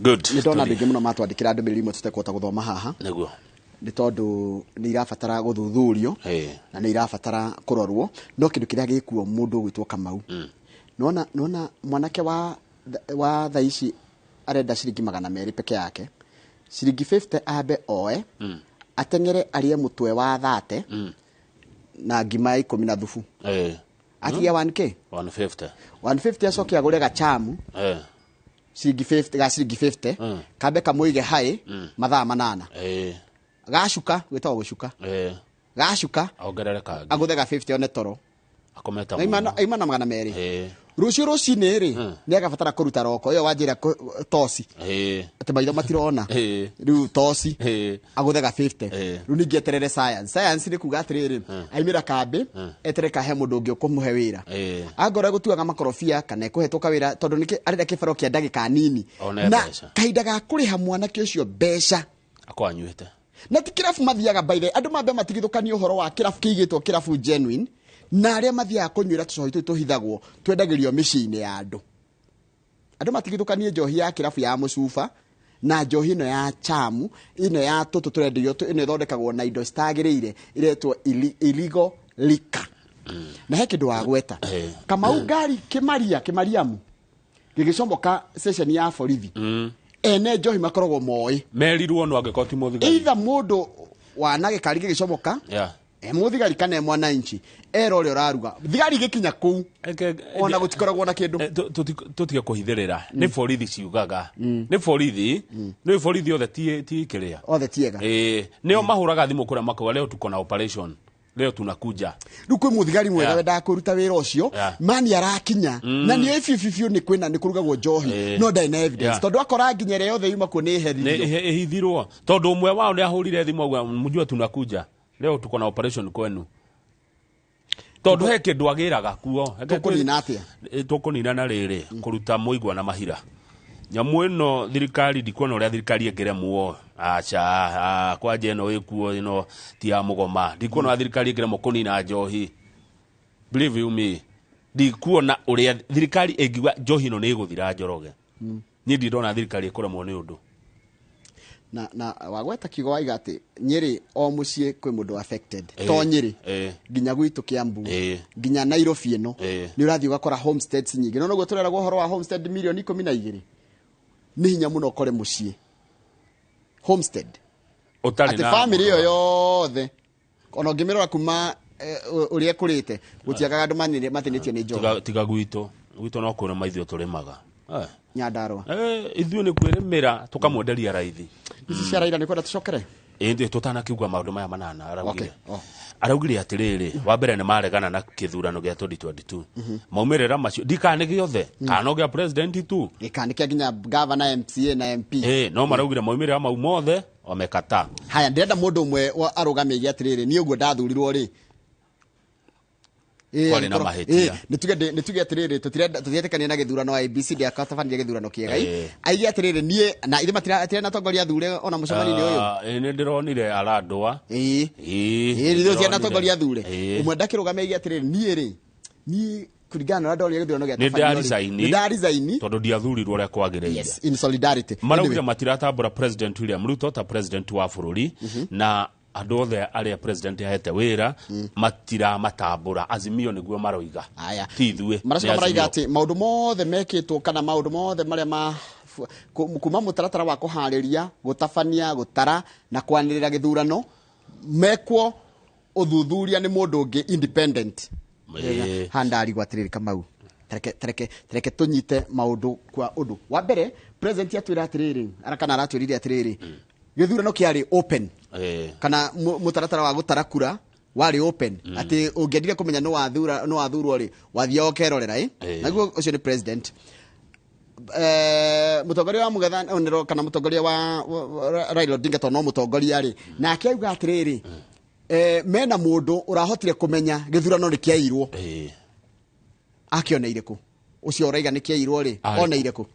Good. Nĩ ndona andũ aingĩ mũno matwandĩkĩra ndũmĩrĩri imwe tũtekũhota gũthoma haha. Nĩguo. Nĩ tondũ nĩ irabatara gũthuthurio na nĩ irabatara kũrorwo no kĩndũ kĩrĩa gĩkuo mũndũ ũgwĩtwo Kamau. Nona mwanake wa thaa ici arenda ciringi 200 peke yake, ciringi 50 abe oe atengere arie mũtwe wa 30 na ngima 10 na thubu atia 1k 150 acoke agũre gachamu ciringi 50 kambe kamũige haĩ mathaa 8 gacuka gwĩtagwo gũcuka gacuka ongerere kangĩ agũthega 50 one toro akometa aima na 200 rucini ri ni agabatara kuruta roko iyo wanjira tosi ati maitho matirona riu tosi aguthega 50 riu ningi eterere science ni kuga atiriri aimira kambi etereka he mundu ungi ukumuhe wira agora gutuaga makorofia kana kuhetũka wira tondu niki arenda kibaro kia ndagika nini na kahinda ga kuriha mwanake ucio mbeca akwanyuite na ti kirafu mathiaga by the andu mambe matigithukania uhoro wa kirafu kiigitwo kirafu genuine na aria mathiaga kunyuira tucohi tu tuhithagwo twendagirio miciini ya andu matigithukanie njohi ya kirafu ya mucuba na njohi ino ya chamu ino ya tutu turendio ino ithondekagwo na indo citagiriire iretwo illegal liquor na he kindu wa gweta Kamau ngari kimariamu gigicomoka session ya borithi ene njohi makoragwo moi merirwo no angekoti muthigari either mundu wanage kari gigicomoka muthigari kana mwananchi ero rio raruga thigari gikinya kuu ona gutikoragwo na kindu tutige kuhithirira ni borithi ciugaga ni borithi othe ti kiria othe tiega nio mahuraga thimu kuria makoga leo tuko na operation leo tunakuja riu kwi muthigari mwega wenda kuruta wira ucio mani arakinya na ni ifififiu ni kwina ni kurugagwo njohi no ndai na evidence tondu akora nginyere yothe yuma ku ni hithirwo tondu umwe wao ni ahurire thimu agwa mujua tunakuja leo tuko na operation kwenu tondu he kindu agiraga kuo tukunina atia tukunina na riri kuruta muigwa na mahira nyamu ino thirikari ndikuona uria thirikari engeremwo acha kwa jeno ikuo ino ti ya mugoma ndikuona thirikari engeremwo kunina njohi believe you me ndikuona uria thirikari engiwa njohi ino ni iguthira njoroge ni ndirona thirikari ikoremwo ni undu na wagweta kigo waiga ati Nyeri o mucie kwi mundu affected to Nyeri ginya gwitu Kiambu ginya Nairobi ino ni urathi ugakora homesteads nyingi no noguo tureragwo horo wa homestead milioni 12 ni hinya muno kore mucie homestead utari na family yo yothe ono ngimirora kuma uria kurite gutiagaga andu mathinitio ni njohi tiga gwitu no kuna maithio turimaga Nyandarua ithuĩ nĩ kwĩrĩmĩra tukamwenderia raithi ici cia raira nĩ kwenda tucokere ĩndĩ tutanakiuga maũndũ maya manana araugire atirĩrĩ wa mbere nĩ maregana na kĩthurano gĩa 2022 maumĩrĩra macio ndikane gĩothe kana gĩa president tu ikandikia nginya governor MCA na MP no maraugire maumĩrĩra mau mothe wamekata haya ndĩrenda mũndũ ũmwe arũgamie atirĩrĩ niĩ ũguo ndathurirwo rĩ kwari na mahetia nituge atiriri tutiretekania na githurano ABC ndia katafanire githurano kiega aigi atiriri nie na ithe matira tongoria thure ona mucemani ni uyu ni ndironire aradwa ndio tia tongoria thure umwe ndakirugame aigi atiriri nie ri ni kuringana na ndori githurano gya ni ndarizaini tondu ndiathurirwo ria kwagirire yes in solidarity maraugira matiratambura president William Ruto ta president wa bururi na andu othe aria president ahete wira matira matambura azimio niguo maroiga ti ithuĩ maracima maraiga ati maundu mothe mekitwo kana maundu mothe maria kuma mutaratara wa kuhariria gutabania gutara na kwanirira githurano mekwo uthuthuria ni mundu ungi independent handari gwatiriri Kamau tereke tunyite maundu kwa undu wa mbere president atwira atiriri arakana aratwirire atiriri githurano kiari open kana mutaratara wa gutarakura wari open ati ungiendire kumenya no wathurwo ri wathia okerorera naguo ucio ni president mutongoria wa mugathaniro kana mutongoria wa Raila Odinga to no mutongoria ri na akiuga atiriri mena mundu urahotire kumenya githurano ri kiairwo akioneire ku ucio uraiga ni kiairwo ri oneire ku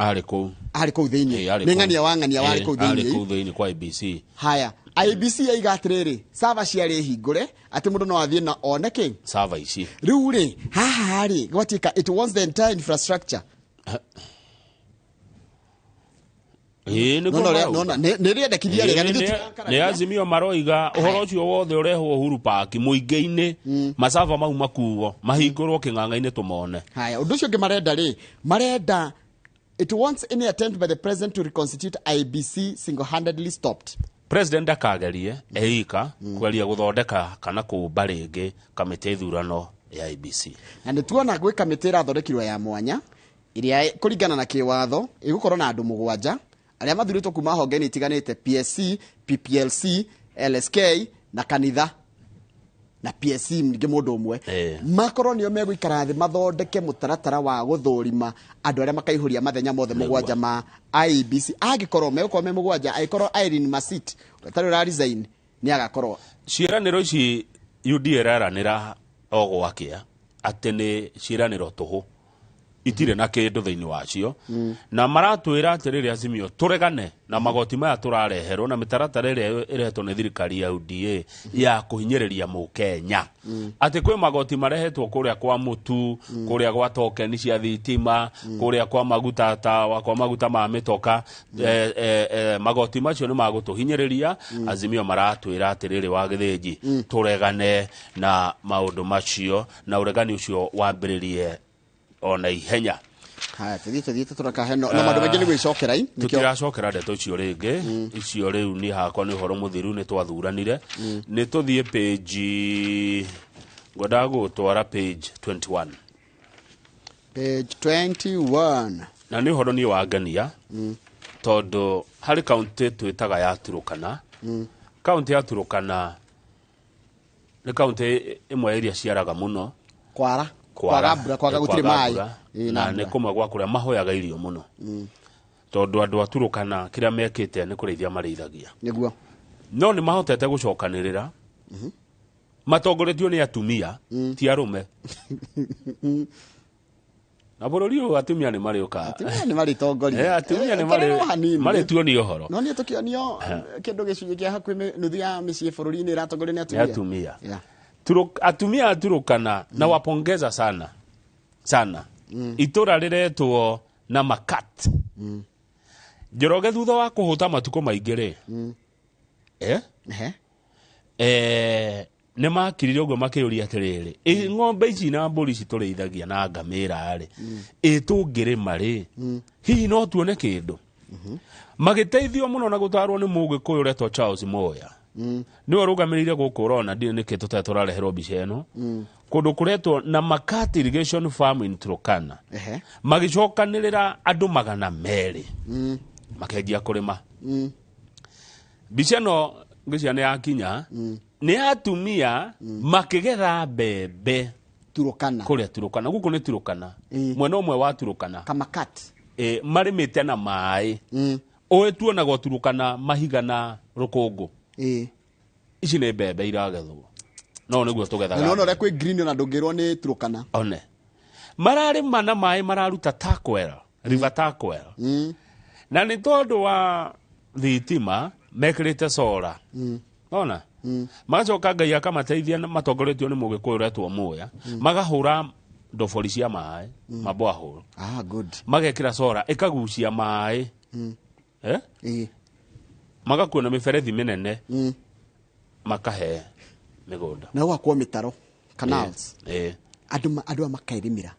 ari ku thiini ni ngania wangania wari ku thiini kwa ABC haya IBC yaiga atiriri sava ciari hingure ati mundu no athie na oneke sava ici riu ri haha ri gwatika it wants the entire infrastructure nĩrĩendekithia nĩ azimio maroiga ũhoro ũcio wothe ũrehwo Uhuru Park mũingĩ-inĩ macava mau makuo mahingũrwo kĩng'ang'a-inĩ tũmone haya ũndũ ũcio ũngĩ marenda it wants any attempt by the president to reconstitute IBC single-handedly stopped president akagerie eika kweria guthondeka kana kuumba rĩngĩ kamĩtĩ ithurano ya IBC na nĩ tuona gwĩ kamĩtĩ ĩrathondekirwo ya mwanya iria kũringana na kĩwatho ĩgũkorwo na andũ 7 aria mathuritwo kuma honge itiganite PSC, PPLC, LSK na kanitha na PSC ningĩ mũndũ ũmwe makorwo nĩo megũikara thĩ mathondeke mũtaratara wa gũthũrima andũ arĩa makaihũria mathenya mothe mũgwanja ma IEBC angĩkorwo megũkorwo me mũgwanja angĩkorwo Irene Masit ũtarĩ ũra resign nĩ agakorwo ciĩranĩro ici UDA ĩraranĩra o gwakĩa atĩ nĩ ciĩranĩro tũhũ itire na kĩndũ thĩinĩ wacio na maratwĩra atĩrĩrĩ Azimio tũregane na magoti maya tũrareherwo na mĩtaratara ĩrĩa ĩrehetwo nĩ thirikari ya UDA ya kũhinyĩrĩria mũkenya atĩ kwĩ magoti marehetwo kũrĩa kwa mũtu kũrĩa gwa tokeni cia thitima kũrĩa kwa maguta ma mĩtoka magoti macio nĩ magũtũhinyĩrĩria Azimio maratwĩra atĩrĩrĩ wa gĩthĩnji tũregane na maũndũ macio na ũregani ũcio wambĩrĩrie ona ihenya haya tũthiĩte tũrakahe no maũndũ maingĩ nĩ gwĩcokera tũtiracokera ndeto icio rĩngĩ icio rĩu nĩ hakwa nĩ ũhoro mũthiru nĩ twathuranire nĩ tũthiĩ page ngwendaga gũtwara page 21 na nĩ ũhoro niĩ wangania tondũ harĩ kaunti twĩtaga ya Turukana kaunti ya Turukana nĩ kaunti ĩmwe iria ciaraga mũno kwaga gũtirĩ maĩ na nĩ kũmwe gwa kũrĩa mahoyaga irio mũno tondũ andũ a Turukana kĩrĩa mekĩte nĩ kũrĩithia marĩithagia nĩguo no nĩ mahotete gũcokanĩrĩra matongoretio nĩ atumia ti arũme na bũrũri ũyũ atumia nĩ marĩũka atumia nĩ marĩtongoria atumia nĩ marĩtuonio ũhoro no nĩ tũkĩonio kĩndũ gĩcunjĩ kĩa hakuhĩ nuthu ya mĩciĩ bũrũri-inĩ ĩratongorio nĩ atumia atumia Turukana na wapongeza sana itura riretwo na makat Njoroge thutha wa kũhũta matukũ maingĩ nĩ makirire ũguo makĩũria atĩrĩrĩ ng'ombe ici na mbũri ici tũrĩithagia na ngamĩra tũngĩrĩma hihi no tuone kĩndũ magĩteithio mũno na gũtarwo nĩ Mũgĩkũyũ ũretwo Charles Moya niwe rũgamĩrĩire gũkũ ũrona nĩkĩ tũtarĩ tũrareherwo mbica ĩno kũndũ kũretwo na Makat Irrigation Farm in Turkana magĩcokanĩrĩra andũ 200 makenjia kũrĩma mbica ĩno ngĩcia nĩ yakinya nĩ atumia makĩgetha mbembe kũrĩa Turkana gũkũ nĩ Turkana mwena ũmwe wa Turkana Kamakat marĩmĩte na maĩ ũĩ tuonagwo Turkana mahiga na rũkũngũ ici nĩ mbembe iragethwo no nĩguo tũgethaga no ũrĩa kwĩ green na ndũngĩrwo nĩ Turkana one mararĩma na maĩ mararuta Takwel River Takwel na nĩ tondũ wa thitima mekĩrĩte solar ona magacoka Ngai akamateithia matongoretio nĩ Mũgĩkũyũ ũretwo Moya magahũra ndobori cia maĩ maboahũra magekĩra solar ĩkagucia maĩ magakuona mĩberethi mĩnene makahe mĩgũnda na gwakwo mĩtaro canals andũ a makairĩmĩra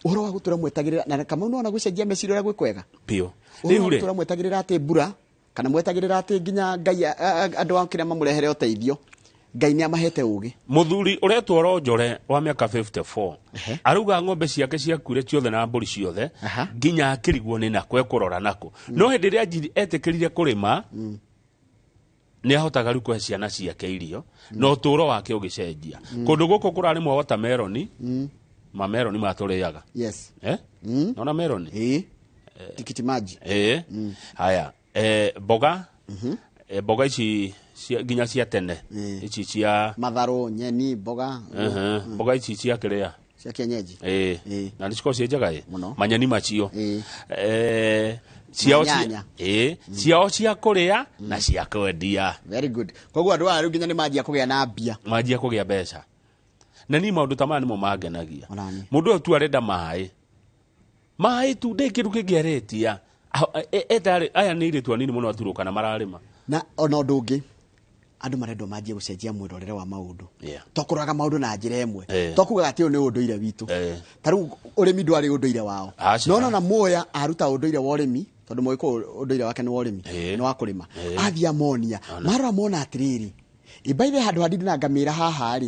ũhoro wa gũtũra mwetagĩrĩra na kama no ona gũcenjia meciria ũrĩa gwĩkwega pio rĩu gũtũra mwetagĩrĩra atĩ mbura kana mwetagĩrĩra atĩ nginya Ngai andũ a kĩrĩa mamũrehere ũteithio Ngai nĩ amahete ũgĩ mũthuri ũretwo Ronjore wa mĩaka 54 arauga ng'ombe ciake ciakuire ciothe na mbũri ciothe nginya akĩrigwo nĩ nakwe kũrora nako no hĩndĩ ĩrĩa etĩkĩrire kũrĩma nĩ ahotaga rĩu kũhe ciana ciake irio no ũtũũro wake ũgĩcenjia kũndũ gũkũ kũrarĩmwo watermelon mameroni matũrĩaga nona meroni tikiti maji haya mboga mboga ici nginya cia tene ici cia matharũ nyeni mboga mboga ici cia kĩrĩa cia kienyeji na nĩ cikoragwo cienjaga manyeni macio ciao cia kũrĩa na cia kwendia very good koguo andũ aya rĩu nginya nĩ manjia kũgĩa na mbia manjia kũgĩa mbeca na ni maũndũ ta maya nĩmo mangenagia mũndũ ũyũ tu arenda maĩ tu ndĩ kĩndũ kĩngĩ aretia aya nĩ irĩtu anini mũno Turkana mararĩma na ona ũndũ ũngĩ andũ marendwo manjie gũcenjia mwĩrorere wa maũndũ tokũraga maũndũ na njĩra ĩmwe tokugaga atĩ ũyũ nĩ ũndũire witũ ta rĩu ũrĩmi ndwarĩ ũndũire wao no na Moya aruta ũndũire wa ũrĩmi tondũ Mũgĩkũyũ ũndũire wake nĩ wa ũrĩmi nĩ wa kũrĩma athia monia marora mona atĩrĩrĩ ibaithe handũ handĩ na ngamĩra haha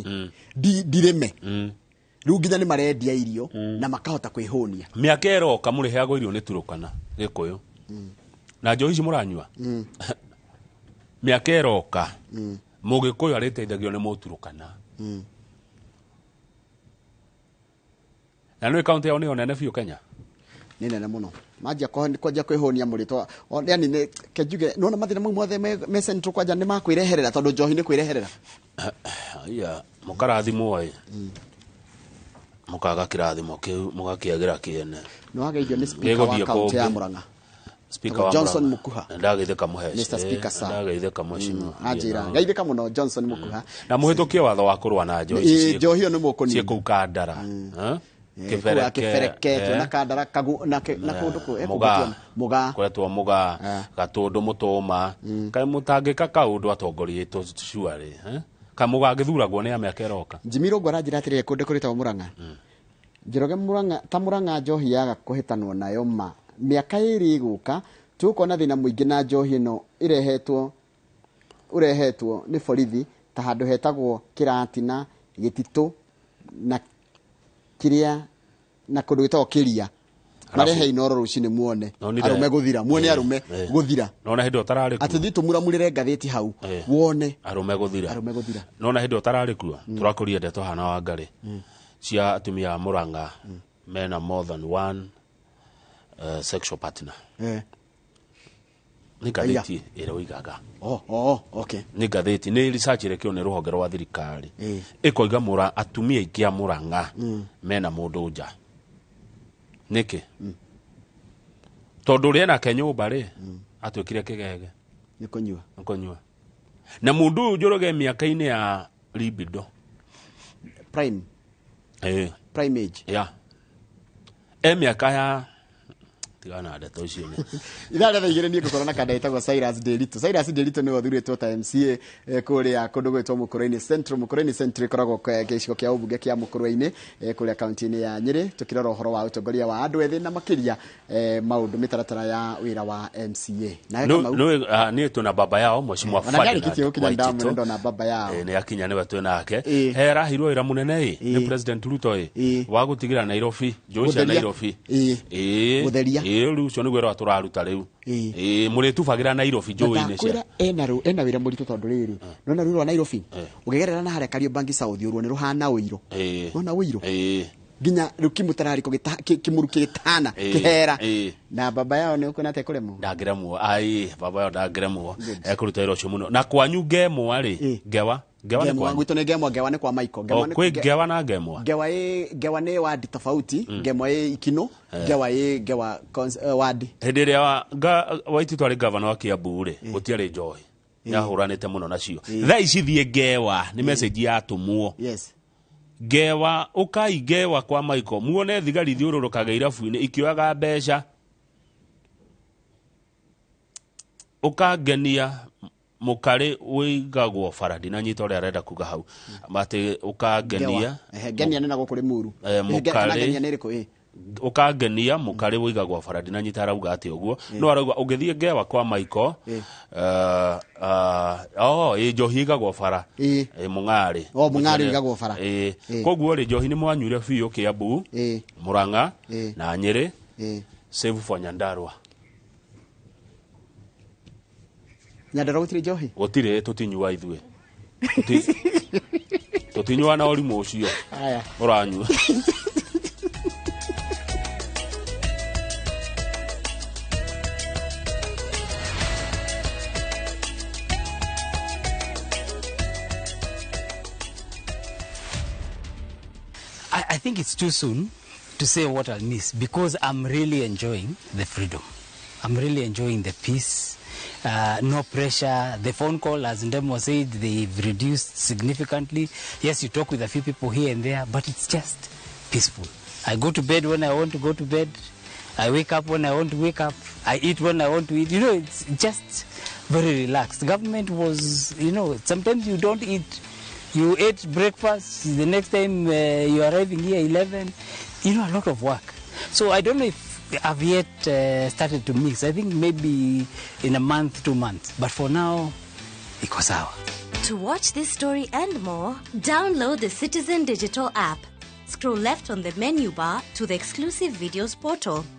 ndirĩme rĩu nginya nĩ marendia irio na makahota kwĩhũnia mĩaka ĩroka mũrĩheagwo irio nĩ Turkana Gĩkũyũ na njohi ici mũranyua mĩaka ĩroka Mũgĩkũyũ arĩteithagio nĩ Mũturukana Na nĩ kaunti yao nĩ onene biũ Kenya. Nĩ nene mũno. Manjia kwanja kwĩhũnia mũrĩtwa. Yani nĩ kenjuge nona mathĩna mau mothe me central kwanja nĩ makwĩreherera tondũ njohi nĩ kwĩreherera. Aya mũkarathimwo mũkaga kĩrathimo kĩu mũgakĩagĩra kĩene. No ageithio nĩ speaker wa kaunti ya Murang'a. Speaker wa Johnson Mukuha. Ndageithĩka mũheci. Mr. Speaker sir. Ndageithĩka mheshimiwa. Ajira. Geithĩka mũno Johnson Mukuha. Na mũhĩtũkie watho wa kũrũa na njohi. Njohi ĩyo nĩ mũkũni. Ciĩkũu Kandara. Kĩbereketwo na Kandara na kũndũ kũ Muga. Kũretwo Muga. Gatũndũ Mũtũma. Kaĩ mũtangĩka kaũndũ atongoriĩtwo cuarĩ. Kamuga angĩthuragwo nĩ amĩaka ĩroka. Jimiro ngwara njĩra kũndũ kũrĩtwo Murang'a. Njĩroge Murang'a ta Murang'a njohi yaga kũhĩtanwo nayo ma. Mĩaka ĩrĩ ĩgũka tũkona thĩna mũingĩ na njohi ĩno ũrehetwo nĩ borithi ta handũ hetagwo Kĩratina, Gĩtitũ na kĩrĩa na kũndũ gwĩtagwo Kĩria. Marehe Inooro rũcinĩ muone arume gũthira muone arume gũthira. Nona hĩndĩ ũtararĩ kuo. Ati thiĩ tũmuramurĩre ngathĩti hau wone arume gũthira. Nona hĩndĩ ũtararĩ kuo tũrakũria ndeto hana wa Ngarĩ cia atumia a Murang'a mena more than one sexual partner. Nĩ ngathĩti ĩrĩa ũigaga. Okay. Nĩ ngathĩti nĩ research ĩrekĩo nĩ rũhonge rwa thirikari. Ĩkoiga atumia aingĩ a Murang'a mena mũndũ nja. Nĩkĩ? Tondũ ũrĩa nake nyũmba rĩ atwĩkire kĩgege. Nĩ kũnyua. Na mũndũ ũyũ Njoroge mĩaka-inĩ ya libido. Prime age. Ya. Mĩaka ya tigana ndeto icio nĩ. Itharĩ tha igĩrĩ niĩ ngũkorwo na kanda ĩtagwo Cyrus Nderitu. Cyrus Nderitu nĩwe ũthurĩtwo ta MCA kũrĩa kũndũ gwĩtwo Mũkũrũ-inĩ Central. Mũkũrũ-inĩ Central ĩkoragwo gĩcigo kĩa ũmbunge kĩa Mũkũrũ-inĩ kũrĩa kaunti-inĩ ya Nyĩrĩ. Tũkĩrora ũhoro wa ũtongoria wa andũ ethĩ na makĩria maũndũ mĩtaratara ya wĩra wa MCA. Niĩ twĩna baba yao mheshimiwa Ferdinand ndona baba yao. Nĩ akinya nĩwe twĩnake. Herahirwo wĩra mũnene nĩ President Ruto wa gũtigĩra Nairobi njũĩ cia Nairobi. Gũtheria. Rĩu ũcio nĩguo wĩra tũraruta rĩu. Mũrĩtubagĩra Nairobi njũĩ-inĩ cia. Ena wĩra mũritũ tondũ rĩrĩ. Nona rũĩ rwa Nairobi. Ũngĩgerera na harĩa Kariobangi South ũruo nĩ rũhana ũiro. Nona ũiro. Nginya rĩu kĩmũtararĩko kĩmũru kĩtana kĩhera. Na baba yao nĩ ũkuona atĩ kũremwo. Ndangĩremwo. Baba yao ndangĩremwo. Ekũruta wĩra ũcio mũno. Na kwanyu Ngemwa rĩ Ngewa ni kwa gwitũ nĩ Ngemwa. Ngewa nĩ kwa Michael. Kwĩ Ngewa na Ngemwa. Ngewa nĩ wadi tofauti. Ngemwa Ikino. Ngewa wadi. Hĩndĩ ĩrĩa Waititu arĩ gavana wa Kiambu rĩ gũtiarĩ njohi. Nĩahũranĩte mũno nacio. Thaa ici thiĩ Ngewa nĩ message yatũmwo. Ngewa ũkai Ngewa kwa Michael muone thigari thiũrũrũkaga irabu-inĩ ikĩoyaga mbeca. Ũkangenia Mũkarĩ wĩigagwo baradi na nyita ũrĩa arenda kuga hau. Atĩ ũkangenia. Ngenia nĩ na gũkũ Limuru. Mũkarĩ ũkangenia Mũkarĩ wĩigagwo baradi na nyita arauga atĩ ũguo. No arauga ũngĩthiĩ Ngewa kwa Michael njohi ĩigagwo bara. Mũng'arĩ. Mũng'arĩ wĩigagwo bara. Koguo rĩ njohi nĩ mwanyuire biũ Kiambu, Murang'a na Nyĩrĩ. Save for Nyandarua. Nyandarua gũtirĩ njohi? Gũtirĩ tũtinyua ithuĩ. Tũtinyua na ũrimũ ũcio. Ũranyua. I think it's too soon to say what I'll miss because I'm really enjoying the freedom. I'm really enjoying the peace. No pressure. The phone call, as Ndemo said, they've reduced significantly. Yes, you talk with a few people here and there, but it's just peaceful. I go to bed when I want to go to bed. I wake up when I want to wake up. I eat when I want to eat. You know, it's just very relaxed. Government was, sometimes you don't eat. You ate breakfast, the next time you're arriving here 11, a lot of work. So I don't know if I've yet started to mix. I think maybe in a month, 2 months. But for now, iko sawa. To watch this story and more, download the Citizen Digital app. Scroll left on the menu bar to the exclusive videos portal.